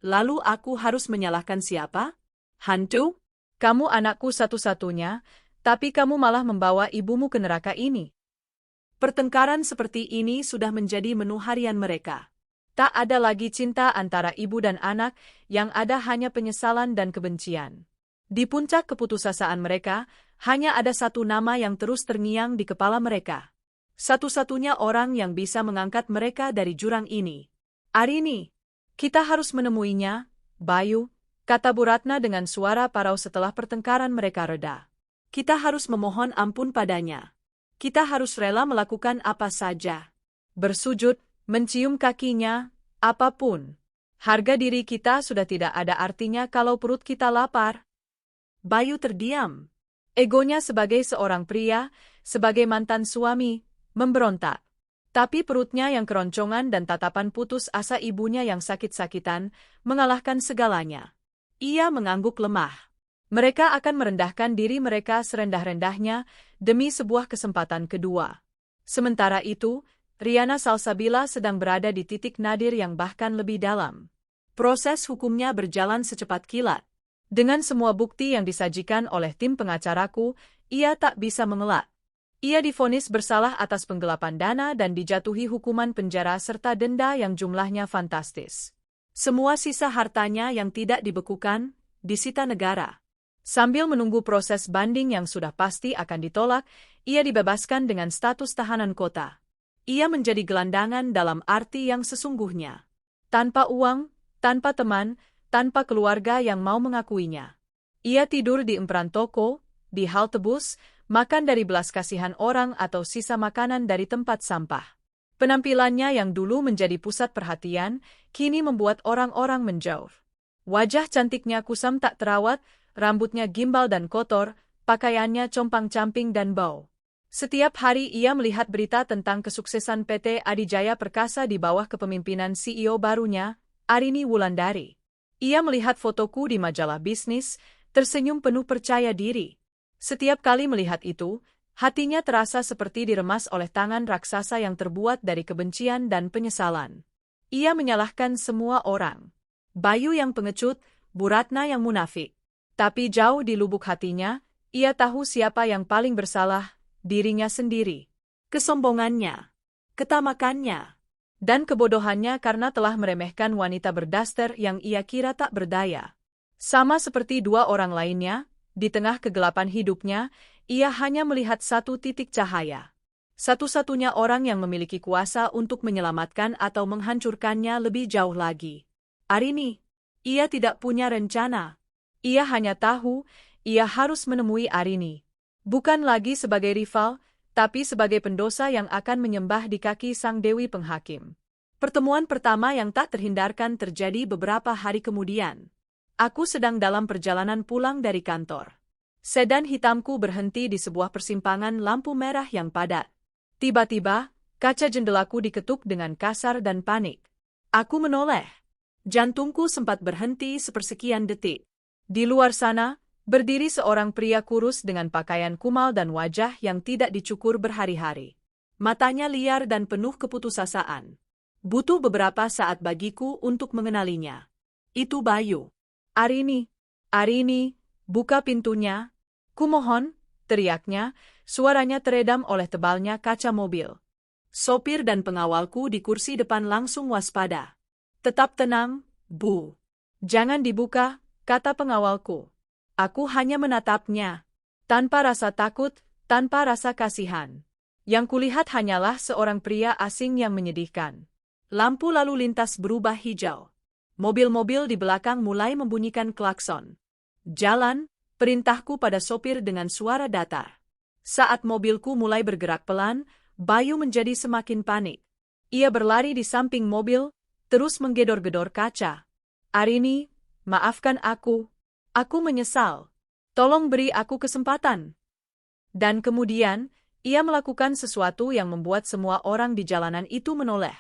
A: Lalu aku harus menyalahkan siapa? Hantu? Kamu anakku satu-satunya, tapi kamu malah membawa ibumu ke neraka ini. Pertengkaran seperti ini sudah menjadi menu harian mereka. Tak ada lagi cinta antara ibu dan anak, yang ada hanya penyesalan dan kebencian. Di puncak keputusasaan mereka, hanya ada satu nama yang terus terngiang di kepala mereka. Satu-satunya orang yang bisa mengangkat mereka dari jurang ini. Arini, kita harus menemuinya, Bayu, kata Bu Ratna dengan suara parau setelah pertengkaran mereka reda. Kita harus memohon ampun padanya. Kita harus rela melakukan apa saja. Bersujud, mencium kakinya, apapun. Harga diri kita sudah tidak ada artinya kalau perut kita lapar. Bayu terdiam. Egonya sebagai seorang pria, sebagai mantan suami, memberontak. Tapi perutnya yang keroncongan dan tatapan putus asa ibunya yang sakit-sakitan, mengalahkan segalanya. Ia mengangguk lemah. Mereka akan merendahkan diri mereka serendah-rendahnya, demi sebuah kesempatan kedua. Sementara itu, Riana Salsabila sedang berada di titik nadir yang bahkan lebih dalam. Proses hukumnya berjalan secepat kilat. Dengan semua bukti yang disajikan oleh tim pengacaraku, ia tak bisa mengelak. Ia divonis bersalah atas penggelapan dana dan dijatuhi hukuman penjara serta denda yang jumlahnya fantastis. Semua sisa hartanya yang tidak dibekukan, disita negara. Sambil menunggu proses banding yang sudah pasti akan ditolak, ia dibebaskan dengan status tahanan kota. Ia menjadi gelandangan dalam arti yang sesungguhnya. Tanpa uang, tanpa teman, tanpa keluarga yang mau mengakuinya. Ia tidur di emperan toko, di halte bus, makan dari belas kasihan orang atau sisa makanan dari tempat sampah. Penampilannya yang dulu menjadi pusat perhatian, kini membuat orang-orang menjauh. Wajah cantiknya kusam tak terawat, rambutnya gimbal dan kotor, pakaiannya compang-camping dan bau. Setiap hari ia melihat berita tentang kesuksesan PT Adijaya Perkasa di bawah kepemimpinan CEO barunya, Arini Wulandari. Ia melihat fotoku di majalah bisnis, tersenyum penuh percaya diri. Setiap kali melihat itu, hatinya terasa seperti diremas oleh tangan raksasa yang terbuat dari kebencian dan penyesalan. Ia menyalahkan semua orang. Bayu yang pengecut, Bu Ratna yang munafik. Tapi jauh di lubuk hatinya, ia tahu siapa yang paling bersalah, dirinya sendiri. Kesombongannya, ketamakannya, dan kebodohannya karena telah meremehkan wanita berdaster yang ia kira tak berdaya. Sama seperti dua orang lainnya, di tengah kegelapan hidupnya, ia hanya melihat satu titik cahaya. Satu-satunya orang yang memiliki kuasa untuk menyelamatkan atau menghancurkannya lebih jauh lagi. Arini, ia tidak punya rencana. Ia hanya tahu, ia harus menemui Arini. Bukan lagi sebagai rival, tapi sebagai pendosa yang akan menyembah di kaki sang Dewi Penghakim. Pertemuan pertama yang tak terhindarkan terjadi beberapa hari kemudian. Aku sedang dalam perjalanan pulang dari kantor. Sedan hitamku berhenti di sebuah persimpangan lampu merah yang padat. Tiba-tiba, kaca jendelaku diketuk dengan kasar dan panik. Aku menoleh. Jantungku sempat berhenti sepersekian detik. Di luar sana, berdiri seorang pria kurus dengan pakaian kumal dan wajah yang tidak dicukur berhari-hari. Matanya liar dan penuh keputusasaan. Butuh beberapa saat bagiku untuk mengenalinya. Itu Bayu. Arini, Arini, buka pintunya. Kumohon, teriaknya, suaranya teredam oleh tebalnya kaca mobil. Sopir dan pengawalku di kursi depan langsung waspada. Tetap tenang, Bu. Jangan dibuka, kata pengawalku. Aku hanya menatapnya. Tanpa rasa takut, tanpa rasa kasihan. Yang kulihat hanyalah seorang pria asing yang menyedihkan. Lampu lalu lintas berubah hijau. Mobil-mobil di belakang mulai membunyikan klakson. Jalan, perintahku pada sopir dengan suara datar. Saat mobilku mulai bergerak pelan, Bayu menjadi semakin panik. Ia berlari di samping mobil, terus menggedor-gedor kaca. Arini, maafkan aku. Aku menyesal. Tolong beri aku kesempatan. Dan kemudian, ia melakukan sesuatu yang membuat semua orang di jalanan itu menoleh.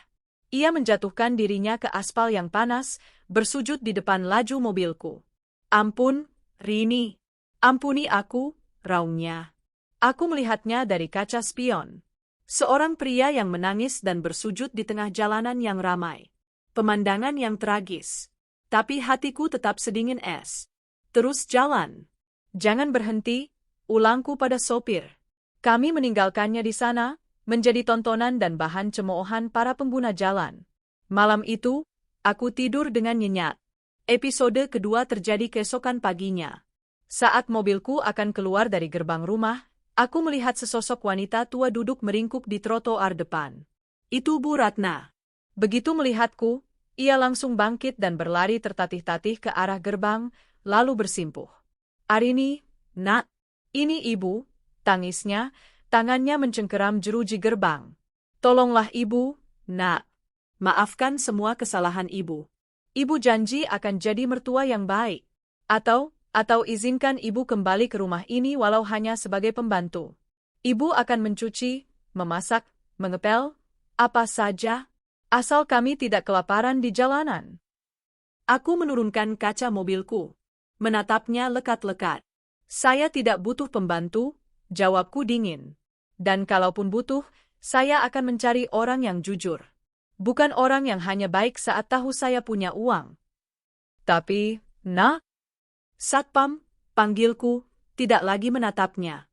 A: Ia menjatuhkan dirinya ke aspal yang panas, bersujud di depan laju mobilku. Ampun, Rini. Ampuni aku, raungnya. Aku melihatnya dari kaca spion. Seorang pria yang menangis dan bersujud di tengah jalanan yang ramai. Pemandangan yang tragis. Tapi hatiku tetap sedingin es. Terus jalan. Jangan berhenti, ulangku pada sopir. Kami meninggalkannya di sana, menjadi tontonan dan bahan cemoohan para pengguna jalan. Malam itu, aku tidur dengan nyenyak. Episode kedua terjadi keesokan paginya. Saat mobilku akan keluar dari gerbang rumah, aku melihat sesosok wanita tua duduk meringkuk di trotoar depan. Itu Bu Ratna. Begitu melihatku, ia langsung bangkit dan berlari tertatih-tatih ke arah gerbang, lalu bersimpuh. Arini, nak, ini ibu, tangisnya, tangannya mencengkeram jeruji gerbang. Tolonglah ibu, nak. Maafkan semua kesalahan ibu. Ibu janji akan jadi mertua yang baik. Atau izinkan ibu kembali ke rumah ini walau hanya sebagai pembantu. Ibu akan mencuci, memasak, mengepel, apa saja, asal kami tidak kelaparan di jalanan. Aku menurunkan kaca mobilku. Menatapnya lekat-lekat. Saya tidak butuh pembantu, jawabku dingin. Dan kalaupun butuh, saya akan mencari orang yang jujur. Bukan orang yang hanya baik saat tahu saya punya uang. Tapi, nak? Satpam, panggilku, tidak lagi menatapnya.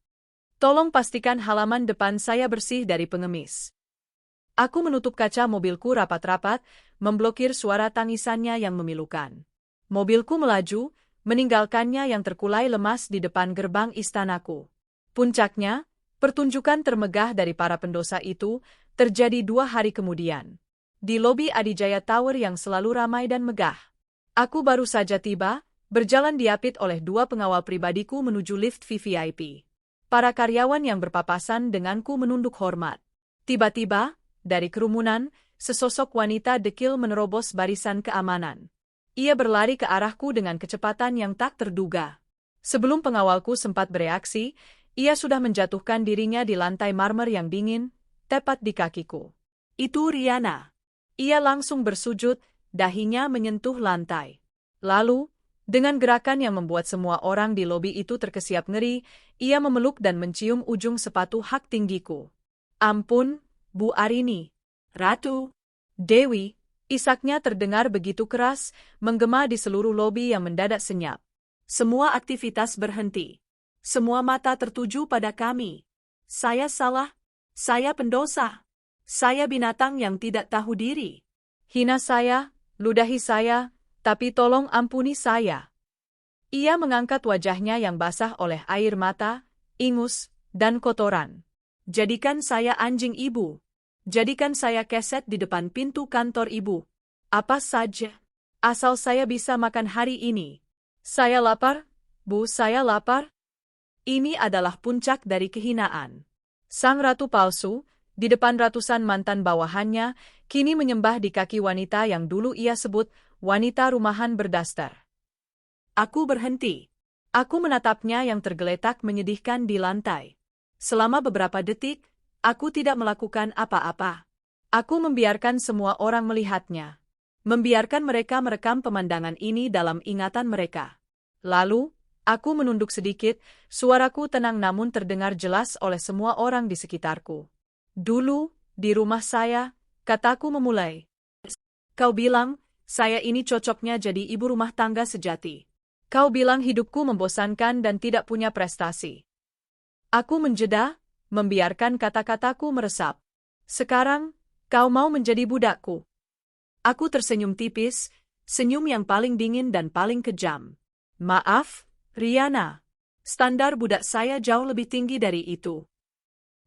A: Tolong pastikan halaman depan saya bersih dari pengemis. Aku menutup kaca mobilku rapat-rapat, memblokir suara tangisannya yang memilukan. Mobilku melaju, meninggalkannya yang terkulai lemas di depan gerbang istanaku. Puncaknya, pertunjukan termegah dari para pendosa itu terjadi 2 hari kemudian. Di lobi Adijaya Tower yang selalu ramai dan megah. Aku baru saja tiba, berjalan diapit oleh 2 pengawal pribadiku menuju lift VVIP. Para karyawan yang berpapasan denganku menunduk hormat. Tiba-tiba, dari kerumunan, sesosok wanita dekil menerobos barisan keamanan. Ia berlari ke arahku dengan kecepatan yang tak terduga. Sebelum pengawalku sempat bereaksi, ia sudah menjatuhkan dirinya di lantai marmer yang dingin, tepat di kakiku.
B: Itu Riana.
A: Ia langsung bersujud, dahinya menyentuh lantai. Lalu, dengan gerakan yang membuat semua orang di lobi itu terkesiap ngeri, ia memeluk dan mencium ujung sepatu hak tinggiku. Ampun, Bu Arini.
B: Ratu.
A: Dewi, isaknya terdengar begitu keras, menggema di seluruh lobi yang mendadak senyap.
B: Semua aktivitas berhenti. Semua mata tertuju pada kami. Saya salah. Saya pendosa. Saya binatang yang tidak tahu diri.
A: Hina saya, ludahi saya, tapi tolong ampuni saya. Ia mengangkat wajahnya yang basah oleh air mata, ingus, dan kotoran.
B: Jadikan saya anjing ibu. Jadikan saya keset di depan pintu kantor ibu. Apa saja. Asal saya bisa makan hari ini.
A: Saya lapar, Bu, saya lapar.
B: Ini adalah puncak dari kehinaan.
A: Sang ratu palsu, di depan ratusan mantan bawahannya, kini menyembah di kaki wanita yang dulu ia sebut wanita rumahan berdaster.
B: Aku berhenti. Aku menatapnya yang tergeletak menyedihkan di lantai. Selama beberapa detik, aku tidak melakukan apa-apa.
A: Aku membiarkan semua orang melihatnya.
B: Membiarkan mereka merekam pemandangan ini dalam ingatan mereka.
A: Lalu, aku menunduk sedikit, suaraku tenang namun terdengar jelas oleh semua orang di sekitarku. Dulu, di rumah saya, kataku memulai.
B: Kau bilang, saya ini cocoknya jadi ibu rumah tangga sejati.
A: Kau bilang hidupku membosankan dan tidak punya prestasi. Aku menjeda, membiarkan kata-kataku meresap. Sekarang, kau mau menjadi budakku.
B: Aku tersenyum tipis, senyum yang paling dingin dan paling kejam.
A: Maaf, Riana.
B: Standar budak saya jauh lebih tinggi dari itu.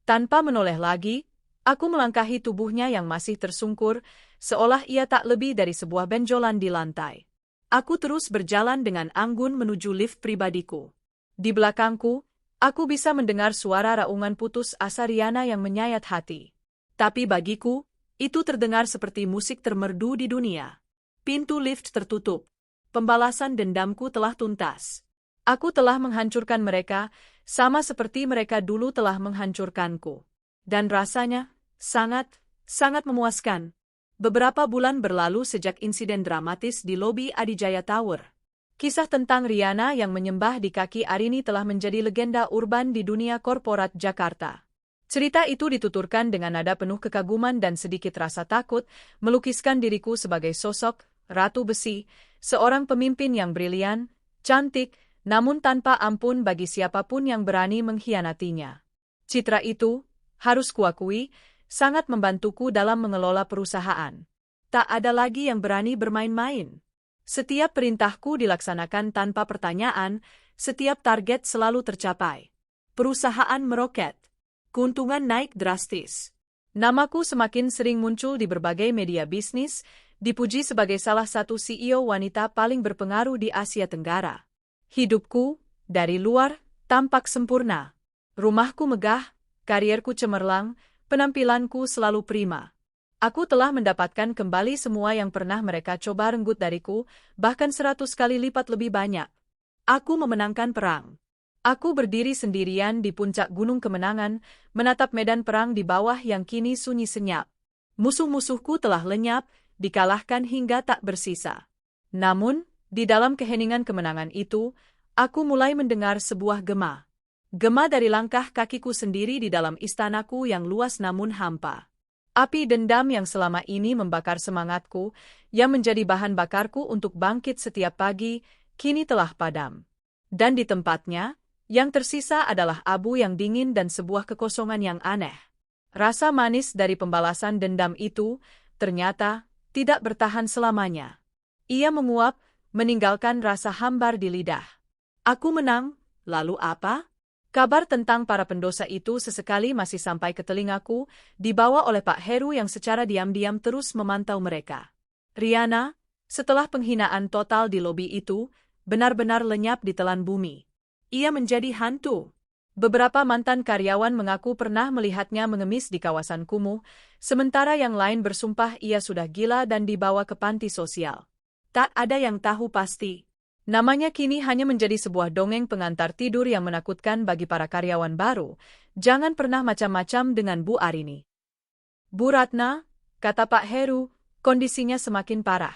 A: Tanpa menoleh lagi, aku melangkahi tubuhnya yang masih tersungkur, seolah ia tak lebih dari sebuah benjolan di lantai.
B: Aku terus berjalan dengan anggun menuju lift pribadiku.
A: Di belakangku, aku bisa mendengar suara raungan putus asa Riana yang menyayat hati.
B: Tapi bagiku, itu terdengar seperti musik termerdu di dunia. Pintu lift tertutup. Pembalasan dendamku telah tuntas.
A: Aku telah menghancurkan mereka, sama seperti mereka dulu telah menghancurkanku. Dan rasanya, sangat memuaskan. Beberapa bulan berlalu sejak insiden dramatis di lobi Adijaya Tower. Kisah tentang Riana yang menyembah di kaki Arini telah menjadi legenda urban di dunia korporat Jakarta. Cerita itu dituturkan dengan nada penuh kekaguman dan sedikit rasa takut, melukiskan diriku sebagai sosok, Ratu Besi, seorang pemimpin yang brilian, cantik, namun tanpa ampun bagi siapapun yang berani mengkhianatinya. Citra itu, harus kuakui, sangat membantuku dalam mengelola perusahaan.
B: Tak ada lagi yang berani bermain-main. Setiap perintahku dilaksanakan tanpa pertanyaan, setiap target selalu tercapai. Perusahaan meroket. Keuntungan naik drastis.
A: Namaku semakin sering muncul di berbagai media bisnis, dipuji sebagai salah satu CEO wanita paling berpengaruh di Asia Tenggara. Hidupku, dari luar, tampak sempurna. Rumahku megah, karierku cemerlang, penampilanku selalu prima. Aku telah mendapatkan kembali semua yang pernah mereka coba renggut dariku, bahkan 100 kali lipat lebih banyak.
B: Aku memenangkan perang.
A: Aku berdiri sendirian di puncak gunung kemenangan, menatap medan perang di bawah yang kini sunyi senyap. Musuh-musuhku telah lenyap, dikalahkan hingga tak bersisa. Namun, di dalam keheningan kemenangan itu, aku mulai mendengar sebuah gema. Gema dari langkah kakiku sendiri di dalam istanaku yang luas namun hampa. Api dendam yang selama ini membakar semangatku, yang menjadi bahan bakarku untuk bangkit setiap pagi, kini telah padam. Dan di tempatnya, yang tersisa adalah abu yang dingin dan sebuah kekosongan yang aneh. Rasa manis dari pembalasan dendam itu, ternyata, tidak bertahan selamanya. Ia menguap, meninggalkan rasa hambar di lidah.
B: Aku menang, lalu apa?
A: Kabar tentang para pendosa itu sesekali masih sampai ke telingaku, dibawa oleh Pak Heru yang secara diam-diam terus memantau mereka. Riana, setelah penghinaan total di lobi itu, benar-benar lenyap di telan bumi.
B: Ia menjadi hantu.
A: Beberapa mantan karyawan mengaku pernah melihatnya mengemis di kawasan kumuh, sementara yang lain bersumpah ia sudah gila dan dibawa ke panti sosial.
B: Tak ada yang tahu pasti.
A: Namanya kini hanya menjadi sebuah dongeng pengantar tidur yang menakutkan bagi para karyawan baru. Jangan pernah macam-macam dengan Bu Arini. Bu Ratna, kata Pak Heru, kondisinya semakin parah.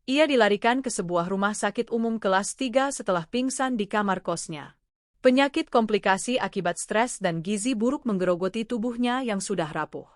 A: Ia dilarikan ke sebuah rumah sakit umum kelas 3 setelah pingsan di kamar kosnya. Penyakit komplikasi akibat stres dan gizi buruk menggerogoti tubuhnya yang sudah rapuh.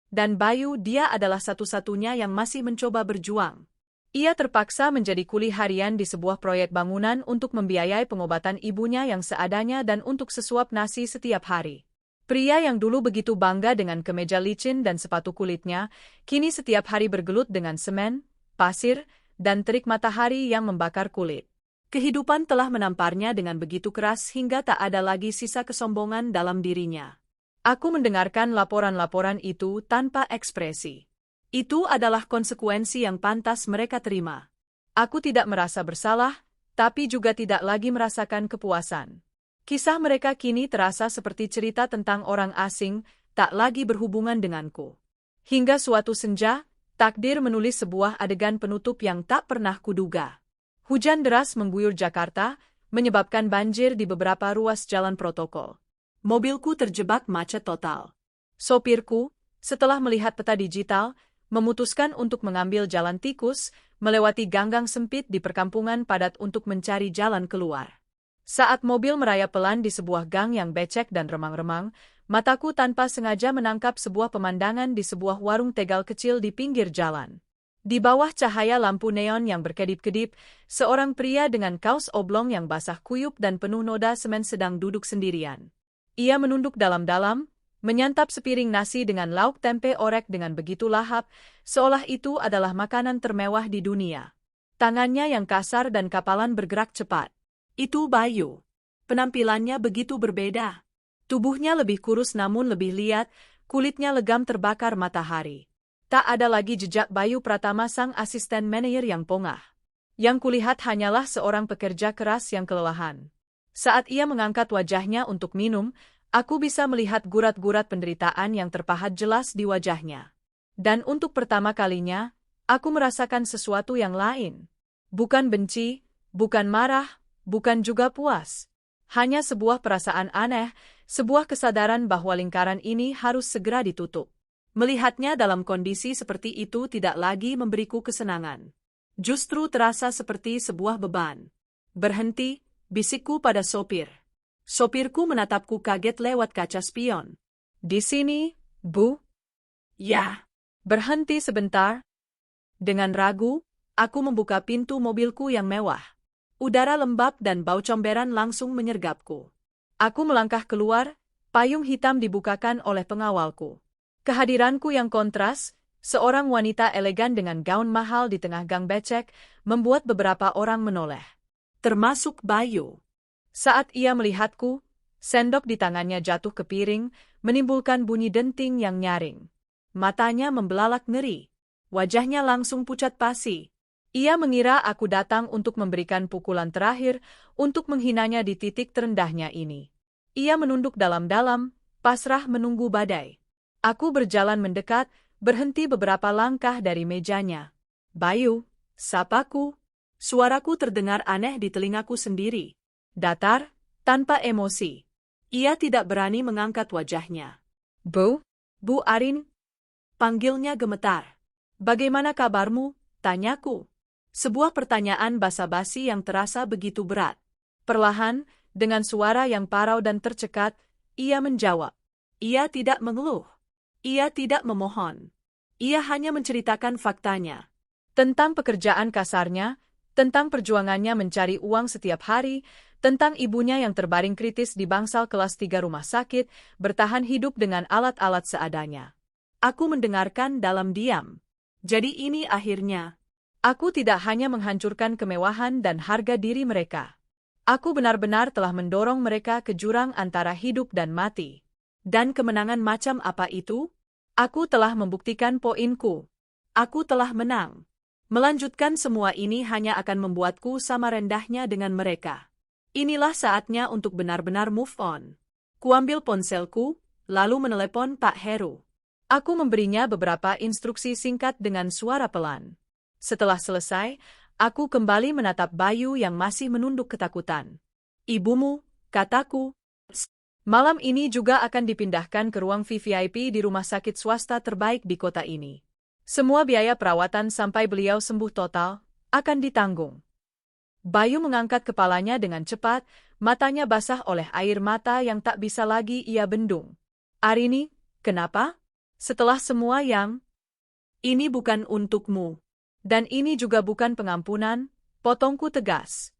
A: Dan Bayu, dia adalah satu-satunya yang masih mencoba berjuang. Ia terpaksa menjadi kuli harian di sebuah proyek bangunan untuk membiayai pengobatan ibunya yang seadanya dan untuk sesuap nasi setiap hari. Pria yang dulu begitu bangga dengan kemeja licin dan sepatu kulitnya, kini setiap hari bergelut dengan semen, pasir, dan terik matahari yang membakar kulit. Kehidupan telah menamparnya dengan begitu keras hingga tak ada lagi sisa kesombongan dalam dirinya. Aku mendengarkan laporan-laporan itu tanpa ekspresi. Itu adalah konsekuensi yang pantas mereka terima. Aku tidak merasa bersalah, tapi juga tidak lagi merasakan kepuasan. Kisah mereka kini terasa seperti cerita tentang orang asing, tak lagi berhubungan denganku. Hingga suatu senja, takdir menulis sebuah adegan penutup yang tak pernah kuduga. Hujan deras mengguyur Jakarta, menyebabkan banjir di beberapa ruas jalan protokol. Mobilku terjebak macet total. Sopirku, setelah melihat peta digital, memutuskan untuk mengambil jalan tikus, melewati ganggang sempit di perkampungan padat untuk mencari jalan keluar. Saat mobil merayap pelan di sebuah gang yang becek dan remang-remang, mataku tanpa sengaja menangkap sebuah pemandangan di sebuah warung tegal kecil di pinggir jalan. Di bawah cahaya lampu neon yang berkedip-kedip, seorang pria dengan kaos oblong yang basah kuyup dan penuh noda semen sedang duduk sendirian. Ia menunduk dalam-dalam, menyantap sepiring nasi dengan lauk tempe orek dengan begitu lahap, seolah itu adalah makanan termewah di dunia. Tangannya yang kasar dan kapalan bergerak cepat. Itu Bayu. Penampilannya begitu berbeda. Tubuhnya lebih kurus namun lebih liat, kulitnya legam terbakar matahari. Tak ada lagi jejak Bayu Pratama sang asisten manajer yang pongah. Yang kulihat hanyalah seorang pekerja keras yang kelelahan. Saat ia mengangkat wajahnya untuk minum, aku bisa melihat gurat-gurat penderitaan yang terpahat jelas di wajahnya. Dan untuk pertama kalinya, aku merasakan sesuatu yang lain. Bukan benci, bukan marah, bukan juga puas. Hanya sebuah perasaan aneh, sebuah kesadaran bahwa lingkaran ini harus segera ditutup. Melihatnya dalam kondisi seperti itu tidak lagi memberiku kesenangan. Justru terasa seperti sebuah beban. Berhenti, bisikku pada sopir. Sopirku menatapku kaget lewat kaca spion. Di sini, Bu? Ya. Berhenti sebentar. Dengan ragu, aku membuka pintu mobilku yang mewah. Udara lembab dan bau comberan langsung menyergapku. Aku melangkah keluar, payung hitam dibukakan oleh pengawalku. Kehadiranku yang kontras, seorang wanita elegan dengan gaun mahal di tengah gang becek, membuat beberapa orang menoleh. Termasuk Bayu. Saat ia melihatku, sendok di tangannya jatuh ke piring, menimbulkan bunyi denting yang nyaring. Matanya membelalak ngeri. Wajahnya langsung pucat pasi. Ia mengira aku datang untuk memberikan pukulan terakhir, untuk menghinanya di titik terendahnya ini. Ia menunduk dalam-dalam, pasrah menunggu badai. Aku berjalan mendekat, berhenti beberapa langkah dari mejanya. Bayu, sapaku. Suaraku terdengar aneh di telingaku sendiri. Datar, tanpa emosi. Ia tidak berani mengangkat wajahnya. Bu Arin? Panggilnya gemetar. Bagaimana kabarmu? Tanyaku. Sebuah pertanyaan basa-basi yang terasa begitu berat. Perlahan, dengan suara yang parau dan tercekat, ia menjawab. Ia tidak mengeluh. Ia tidak memohon. Ia hanya menceritakan faktanya. Tentang pekerjaan kasarnya, tentang perjuangannya mencari uang setiap hari, tentang ibunya yang terbaring kritis di bangsal kelas 3 rumah sakit, bertahan hidup dengan alat-alat seadanya. Aku mendengarkan dalam diam. Jadi ini akhirnya. Aku tidak hanya menghancurkan kemewahan dan harga diri mereka. Aku benar-benar telah mendorong mereka ke jurang antara hidup dan mati. Dan kemenangan macam apa itu? Aku telah membuktikan poinku. Aku telah menang. Melanjutkan semua ini hanya akan membuatku sama rendahnya dengan mereka. Inilah saatnya untuk benar-benar move on. Kuambil ponselku, lalu menelepon Pak Heru. Aku memberinya beberapa instruksi singkat dengan suara pelan. Setelah selesai,
B: Aku kembali menatap Bayu yang masih menunduk ketakutan. Ibumu, kataku. Malam ini juga akan dipindahkan ke ruang VVIP di rumah sakit swasta terbaik di kota ini. Semua biaya perawatan sampai beliau sembuh total akan ditanggung. Bayu mengangkat kepalanya dengan cepat, matanya basah oleh air mata yang tak bisa lagi ia bendung. Arini, kenapa? Setelah semua yang... Ini bukan untukmu. Dan ini juga bukan pengampunan, potongku tegas.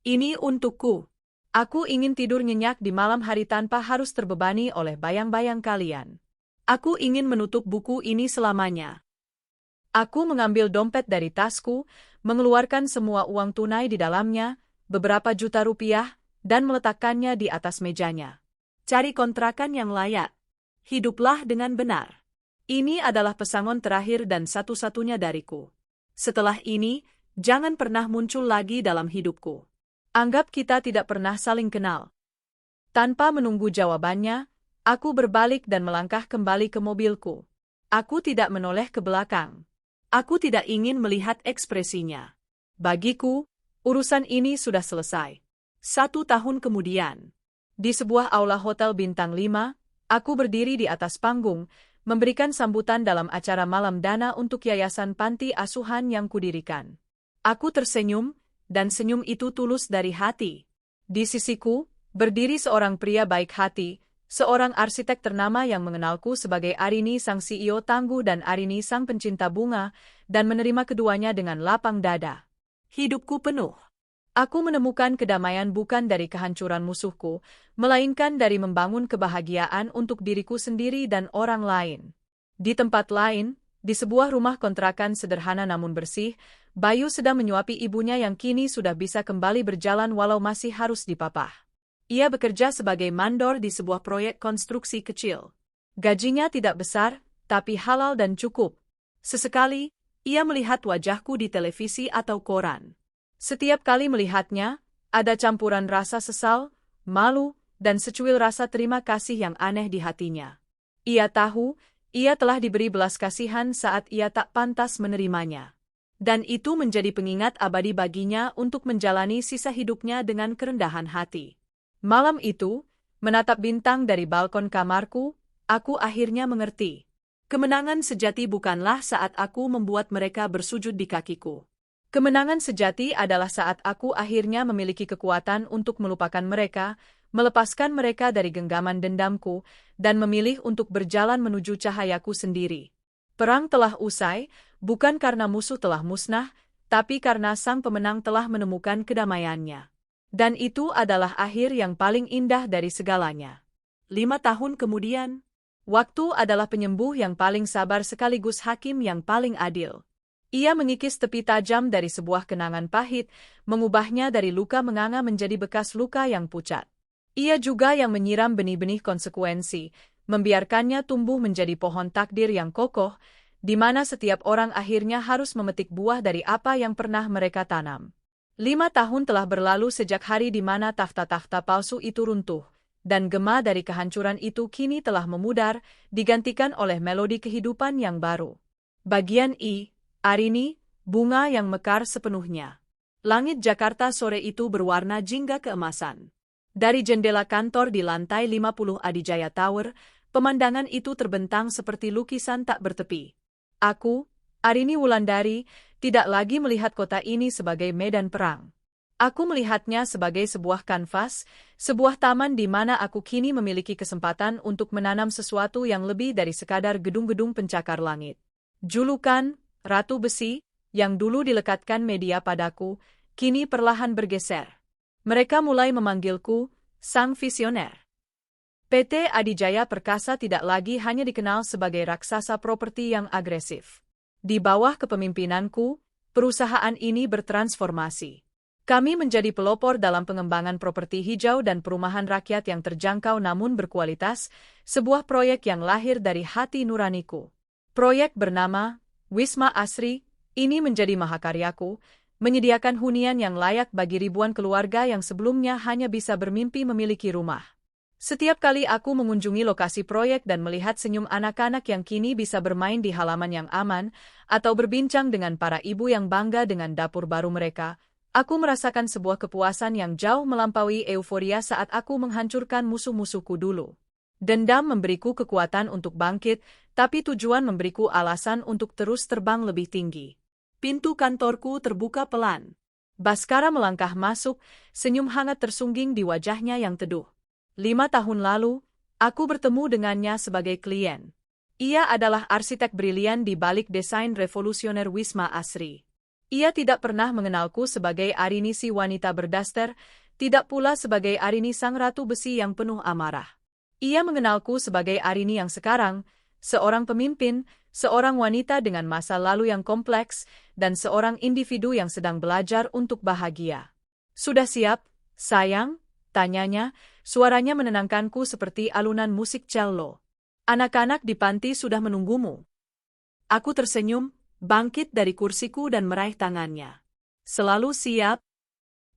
B: Ini untukku. Aku ingin tidur nyenyak di malam hari tanpa harus terbebani oleh bayang-bayang kalian. Aku ingin menutup buku ini selamanya. Aku mengambil dompet dari tasku, mengeluarkan semua uang tunai di dalamnya, beberapa juta rupiah, dan meletakkannya di atas mejanya. Cari kontrakan yang layak. Hiduplah dengan benar. Ini adalah pesangon terakhir dan satu-satunya dariku. Setelah ini, jangan pernah muncul lagi dalam hidupku. Anggap kita tidak pernah saling kenal. Tanpa menunggu jawabannya, aku berbalik dan melangkah kembali ke mobilku. Aku tidak menoleh ke belakang. Aku tidak ingin melihat ekspresinya. Bagiku, urusan ini sudah selesai. 1 tahun kemudian, di sebuah aula hotel bintang 5, aku berdiri di atas panggung, memberikan sambutan dalam acara malam dana untuk yayasan panti asuhan yang kudirikan. Aku tersenyum, dan senyum itu tulus dari hati. Di sisiku, berdiri seorang pria baik hati, seorang arsitek ternama yang mengenalku sebagai Arini sang CEO tangguh dan Arini sang pencinta bunga, dan menerima keduanya dengan lapang dada. Hidupku penuh. Aku menemukan kedamaian bukan dari kehancuran musuhku, melainkan dari membangun kebahagiaan untuk diriku sendiri dan orang lain. Di tempat lain, di sebuah rumah kontrakan sederhana namun bersih, Bayu sedang menyuapi ibunya yang kini sudah bisa kembali berjalan walau masih harus dipapah. Ia bekerja sebagai mandor di sebuah proyek konstruksi kecil. Gajinya tidak besar, tapi halal dan cukup. Sesekali, ia melihat wajahku di televisi atau koran. Setiap kali melihatnya, ada campuran rasa sesal, malu, dan secuil rasa terima kasih yang aneh di hatinya. Ia tahu, ia telah diberi belas kasihan saat ia tak pantas menerimanya. Dan itu menjadi pengingat abadi baginya untuk menjalani sisa hidupnya dengan kerendahan hati. Malam itu, menatap bintang dari balkon kamarku, aku akhirnya mengerti. Kemenangan sejati bukanlah saat aku membuat mereka bersujud di kakiku. Kemenangan sejati adalah saat aku akhirnya memiliki kekuatan untuk melupakan mereka, melepaskan mereka dari genggaman dendamku, dan memilih untuk berjalan menuju cahayaku sendiri. Perang telah usai, bukan karena musuh telah musnah, tapi karena sang pemenang telah menemukan kedamaiannya. Dan itu adalah akhir yang paling indah dari segalanya. 5 tahun kemudian, waktu adalah penyembuh yang paling sabar sekaligus hakim yang paling adil. Ia mengikis tepi tajam dari sebuah kenangan pahit, mengubahnya dari luka menganga menjadi bekas luka yang pucat. Ia juga yang menyiram benih-benih konsekuensi, membiarkannya tumbuh menjadi pohon takdir yang kokoh, di mana setiap orang akhirnya harus memetik buah dari apa yang pernah mereka tanam. 5 tahun telah berlalu sejak hari di mana takhta-takhta palsu itu runtuh, dan gema dari kehancuran itu kini telah memudar, digantikan oleh melodi kehidupan yang baru. Bagian I, Arini, bunga yang mekar sepenuhnya. Langit Jakarta sore itu berwarna jingga keemasan. Dari jendela kantor di lantai 50 Adijaya Tower, pemandangan itu terbentang seperti lukisan tak bertepi. Aku, Arini Wulandari, tidak lagi melihat kota ini sebagai medan perang. Aku melihatnya sebagai sebuah kanvas, sebuah taman di mana aku kini memiliki kesempatan untuk menanam sesuatu yang lebih dari sekadar gedung-gedung pencakar langit. Julukan, Ratu Besi, yang dulu dilekatkan media padaku, kini perlahan bergeser. Mereka mulai memanggilku, Sang Visioner. PT Adijaya Perkasa tidak lagi hanya dikenal sebagai raksasa properti yang agresif. Di bawah kepemimpinanku, perusahaan ini bertransformasi. Kami menjadi pelopor dalam pengembangan properti hijau dan perumahan rakyat yang terjangkau namun berkualitas, sebuah proyek yang lahir dari hati nuraniku. Proyek bernama Wisma Asri, ini menjadi mahakaryaku, menyediakan hunian yang layak bagi ribuan keluarga yang sebelumnya hanya bisa bermimpi memiliki rumah.
A: Setiap kali aku mengunjungi lokasi proyek dan melihat senyum anak-anak yang kini bisa bermain di halaman yang aman, atau berbincang dengan para ibu yang bangga dengan dapur baru mereka, aku merasakan sebuah kepuasan yang jauh melampaui euforia saat aku menghancurkan musuh-musuhku dulu. Dendam memberiku kekuatan untuk bangkit, tapi tujuan memberiku alasan untuk terus terbang lebih tinggi. Pintu kantorku terbuka pelan. Baskara melangkah masuk, senyum hangat tersungging di wajahnya yang teduh. 5 tahun lalu, aku bertemu dengannya sebagai klien. Ia adalah arsitek brilian di balik desain revolusioner Wisma Asri. Ia tidak pernah mengenalku sebagai Arini si wanita berdaster, tidak pula sebagai Arini sang ratu besi yang penuh amarah. Ia mengenalku sebagai Arini yang sekarang, seorang pemimpin, seorang wanita dengan masa lalu yang kompleks, dan seorang individu yang sedang belajar untuk bahagia. Sudah siap, sayang? Tanyanya, suaranya menenangkanku seperti alunan musik cello. Anak-anak di panti sudah menunggumu. Aku tersenyum, bangkit dari kursiku dan meraih tangannya. Selalu siap.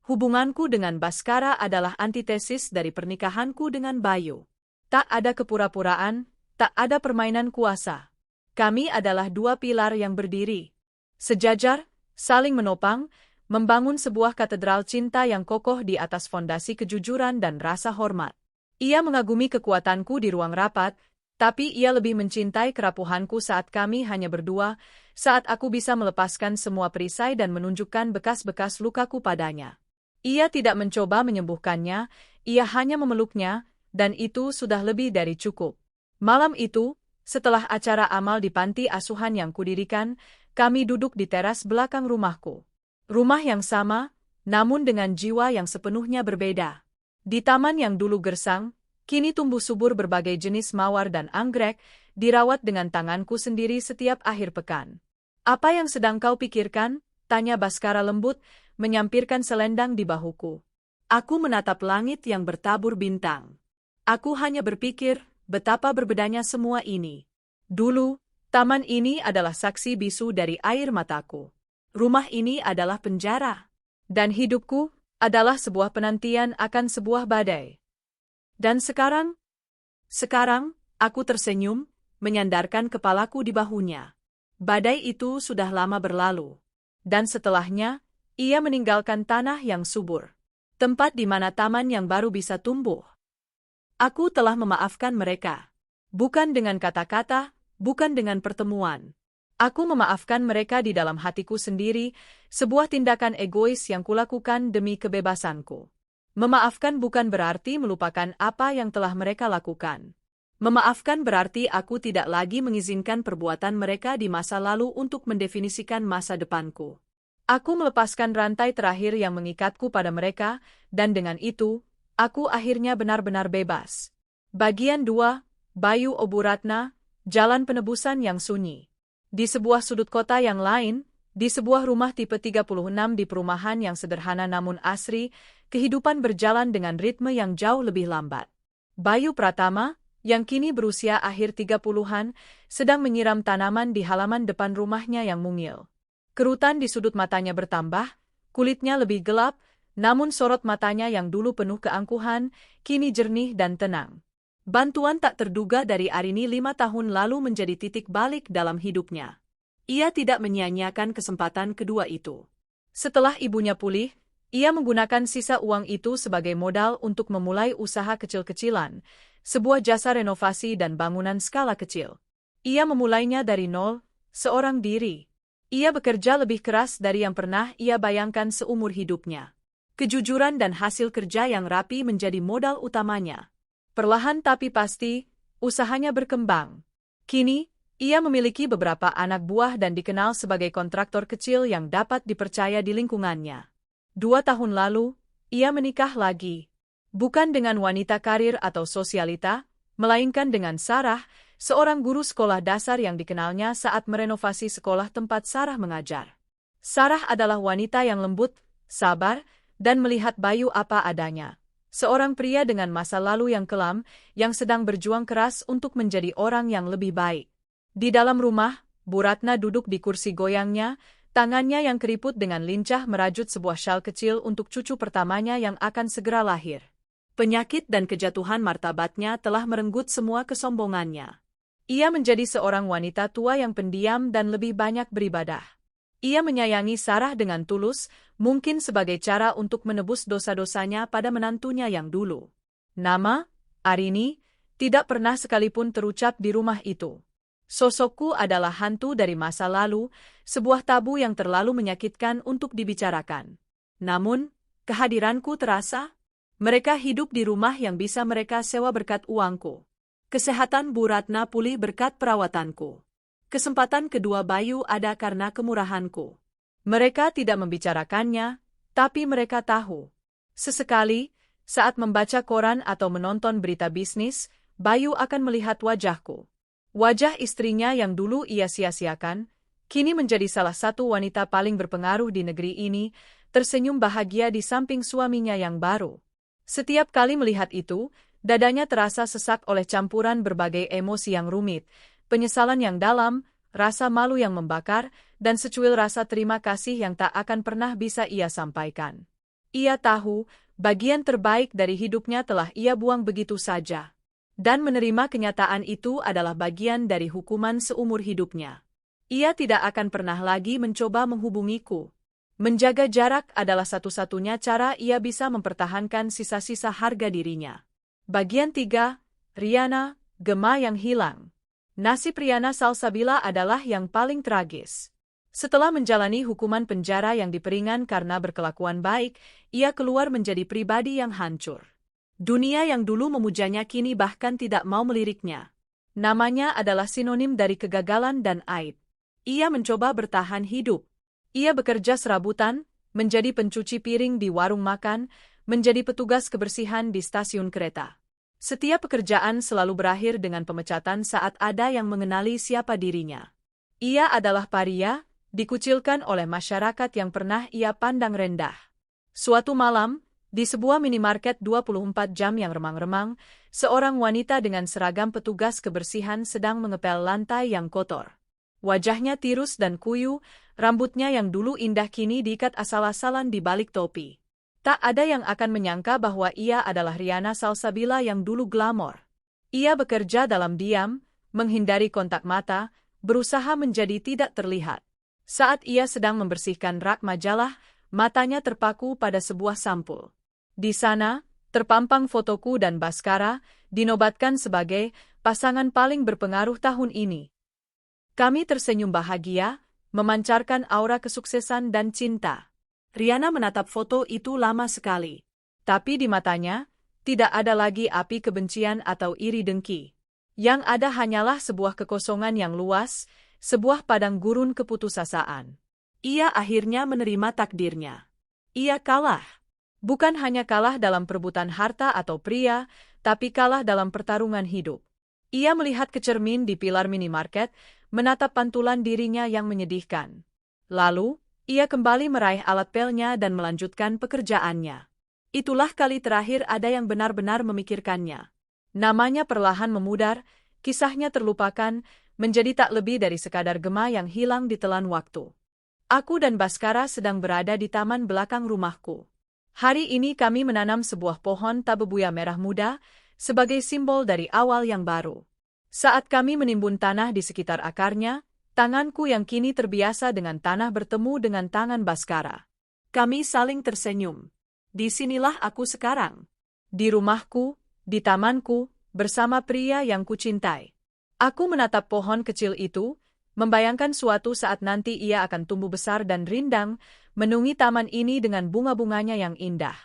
A: Hubunganku dengan Baskara adalah antitesis dari pernikahanku dengan Bayu. Tak ada kepura-puraan, tak ada permainan kuasa. Kami adalah dua pilar yang berdiri sejajar, saling menopang, membangun sebuah katedral cinta yang kokoh di atas fondasi kejujuran dan rasa hormat. Ia mengagumi kekuatanku di ruang rapat, tapi ia lebih mencintai kerapuhanku saat kami hanya berdua, saat aku bisa melepaskan semua perisai dan menunjukkan bekas-bekas lukaku padanya. Ia tidak mencoba menyembuhkannya, ia hanya memeluknya, dan itu sudah lebih dari cukup. Malam itu, setelah acara amal di panti asuhan yang kudirikan, kami duduk di teras belakang rumahku. Rumah yang sama, namun dengan jiwa yang sepenuhnya berbeda. Di taman yang dulu gersang, kini tumbuh subur berbagai jenis mawar dan anggrek, dirawat dengan tanganku sendiri setiap akhir pekan. Apa yang sedang kau pikirkan? Tanya Baskara lembut, menyampirkan selendang di bahuku. Aku menatap langit yang bertabur bintang. Aku hanya berpikir, betapa berbedanya semua ini. Dulu, taman ini adalah saksi bisu dari air mataku. Rumah ini adalah penjara. Dan hidupku adalah sebuah penantian akan sebuah badai. Dan sekarang, aku tersenyum, menyandarkan kepalaku di bahunya. Badai itu sudah lama berlalu. Dan setelahnya, ia meninggalkan tanah yang subur. Tempat di mana taman yang baru bisa tumbuh. Aku telah memaafkan mereka. Bukan dengan kata-kata, bukan dengan pertemuan. Aku memaafkan mereka di dalam hatiku sendiri, sebuah tindakan egois yang kulakukan demi kebebasanku. Memaafkan bukan berarti melupakan apa yang telah mereka lakukan. Memaafkan berarti aku tidak lagi mengizinkan perbuatan mereka di masa lalu untuk mendefinisikan masa depanku. Aku melepaskan rantai terakhir yang mengikatku pada mereka, dan dengan itu, aku akhirnya benar-benar bebas. Bagian 2, Bayu Oburatna, Jalan Penebusan yang Sunyi. Di sebuah sudut kota yang lain, di sebuah rumah tipe 36 di perumahan yang sederhana namun asri, kehidupan berjalan dengan ritme yang jauh lebih lambat. Bayu Pratama, yang kini berusia akhir 30-an, sedang menyiram tanaman di halaman depan rumahnya yang mungil. Kerutan di sudut matanya bertambah, kulitnya lebih gelap, namun sorot matanya yang dulu penuh keangkuhan, kini jernih dan tenang. Bantuan tak terduga dari Arini 5 tahun lalu menjadi titik balik dalam hidupnya. Ia tidak menyia-nyiakan kesempatan kedua itu. Setelah ibunya pulih, ia menggunakan sisa uang itu sebagai modal untuk memulai usaha kecil-kecilan, sebuah jasa renovasi dan bangunan skala kecil. Ia memulainya dari nol, seorang diri. Ia bekerja lebih keras dari yang pernah ia bayangkan seumur hidupnya. Kejujuran dan hasil kerja yang rapi menjadi modal utamanya. Perlahan tapi pasti, usahanya berkembang. Kini, ia memiliki beberapa anak buah dan dikenal sebagai kontraktor kecil yang dapat dipercaya di lingkungannya. 2 tahun lalu, ia menikah lagi. Bukan dengan wanita karir atau sosialita, melainkan dengan Sarah, seorang guru sekolah dasar yang dikenalnya saat merenovasi sekolah tempat Sarah mengajar. Sarah adalah wanita yang lembut, sabar, dan melihat Bayu apa adanya. Seorang pria dengan masa lalu yang kelam, yang sedang berjuang keras untuk menjadi orang yang lebih baik. Di dalam rumah, Bu Ratna duduk di kursi goyangnya, tangannya yang keriput dengan lincah merajut sebuah syal kecil untuk cucu pertamanya yang akan segera lahir.
B: Penyakit dan kejatuhan martabatnya telah merenggut semua kesombongannya. Ia menjadi seorang wanita tua yang pendiam dan lebih banyak beribadah. Ia menyayangi Sarah dengan tulus, mungkin sebagai cara untuk menebus dosa-dosanya pada menantunya yang dulu. Nama, Arini, tidak pernah sekalipun terucap di rumah itu. Sosokku adalah hantu dari masa lalu, sebuah tabu yang terlalu menyakitkan untuk dibicarakan. Namun, kehadiranku terasa. Mereka hidup di rumah yang bisa mereka sewa berkat uangku. Kesehatan Bu Ratna pulih berkat perawatanku. Kesempatan kedua Bayu ada karena kemurahanku. Mereka tidak membicarakannya, tapi mereka tahu. Sesekali, saat membaca koran atau menonton berita bisnis, Bayu akan melihat wajahku. Wajah istrinya yang dulu ia sia-siakan, kini menjadi salah satu wanita paling berpengaruh di negeri ini, tersenyum bahagia di samping suaminya yang baru. Setiap kali melihat itu, dadanya terasa sesak oleh campuran berbagai emosi yang rumit, penyesalan yang dalam, rasa malu yang membakar, dan secuil rasa terima kasih yang tak akan pernah bisa ia sampaikan. Ia tahu, bagian terbaik dari hidupnya telah ia buang begitu saja. Dan menerima kenyataan itu adalah bagian dari hukuman seumur hidupnya. Ia tidak akan pernah lagi mencoba menghubungiku. Menjaga jarak adalah satu-satunya cara ia bisa mempertahankan sisa-sisa harga dirinya. Bagian 3, Riana, Gema yang hilang. Nasib Riana Salsabila adalah yang paling tragis. Setelah menjalani hukuman penjara yang diperingan karena berkelakuan baik, ia keluar menjadi pribadi yang hancur. Dunia yang dulu memujanya kini bahkan tidak mau meliriknya. Namanya adalah sinonim dari kegagalan dan aib. Ia mencoba bertahan hidup. Ia bekerja serabutan, menjadi pencuci piring di warung makan, menjadi petugas kebersihan di stasiun kereta. Setiap pekerjaan selalu berakhir dengan pemecatan saat ada yang mengenali siapa dirinya. Ia adalah paria, dikucilkan oleh masyarakat yang pernah ia pandang rendah. Suatu malam, di sebuah minimarket 24 jam yang remang-remang, seorang wanita dengan seragam petugas kebersihan sedang mengepel lantai yang kotor. Wajahnya tirus dan kuyu, rambutnya yang dulu indah kini diikat asal-asalan di balik topi. Tak ada yang akan menyangka bahwa ia adalah Riana Salsabila yang dulu glamor. Ia bekerja dalam diam, menghindari kontak mata, berusaha menjadi tidak terlihat. Saat ia sedang membersihkan rak majalah, matanya terpaku pada sebuah sampul. Di sana, terpampang fotoku dan Baskara, dinobatkan sebagai pasangan paling berpengaruh tahun ini. Kami tersenyum bahagia, memancarkan aura kesuksesan dan cinta. Riana menatap foto itu lama sekali. Tapi di matanya, tidak ada lagi api kebencian atau iri dengki. Yang ada hanyalah sebuah kekosongan yang luas, sebuah padang gurun keputusasaan. Ia akhirnya menerima takdirnya. Ia kalah. Bukan hanya kalah dalam perebutan harta atau pria, tapi kalah dalam pertarungan hidup. Ia melihat ke cermin di pilar minimarket, menatap pantulan dirinya yang menyedihkan. Lalu, ia kembali meraih alat pelnya dan melanjutkan pekerjaannya. Itulah kali terakhir ada yang benar-benar memikirkannya. Namanya perlahan memudar, kisahnya terlupakan, menjadi tak lebih dari sekadar gema yang hilang di telan waktu. Aku dan Baskara sedang berada di taman belakang rumahku. Hari ini kami menanam sebuah pohon tabebuya merah muda, sebagai simbol dari awal yang baru. Saat kami menimbun tanah di sekitar akarnya, tanganku yang kini terbiasa dengan tanah bertemu dengan tangan Baskara. Kami saling tersenyum. Disinilah aku sekarang. Di rumahku, di tamanku, bersama pria yang kucintai. Aku menatap pohon kecil itu, membayangkan suatu saat nanti ia akan tumbuh besar dan rindang, menungi taman ini dengan bunga-bunganya yang indah.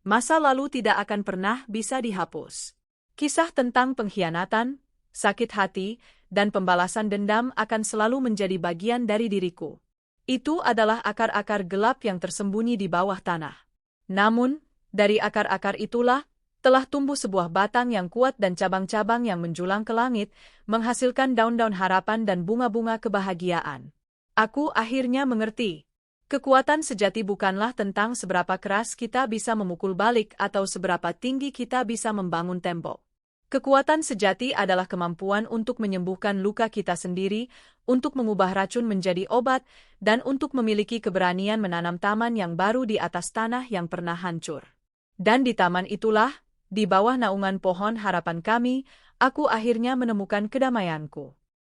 B: Masa lalu tidak akan pernah bisa dihapus. Kisah tentang pengkhianatan, sakit hati, dan pembalasan dendam akan selalu menjadi bagian dari diriku. Itu adalah akar-akar gelap yang tersembunyi di bawah tanah. Namun, dari akar-akar itulah, telah tumbuh sebuah batang yang kuat dan cabang-cabang yang menjulang ke langit, menghasilkan daun-daun harapan dan bunga-bunga kebahagiaan. Aku akhirnya mengerti. Kekuatan sejati bukanlah tentang seberapa keras kita bisa memukul balik atau seberapa tinggi kita bisa membangun tembok. Kekuatan sejati adalah kemampuan untuk menyembuhkan luka kita sendiri, untuk mengubah racun menjadi obat, dan untuk memiliki keberanian menanam taman yang baru di atas tanah yang pernah hancur. Dan di taman itulah,
A: Di bawah naungan pohon harapan kami, aku akhirnya menemukan kedamaianku.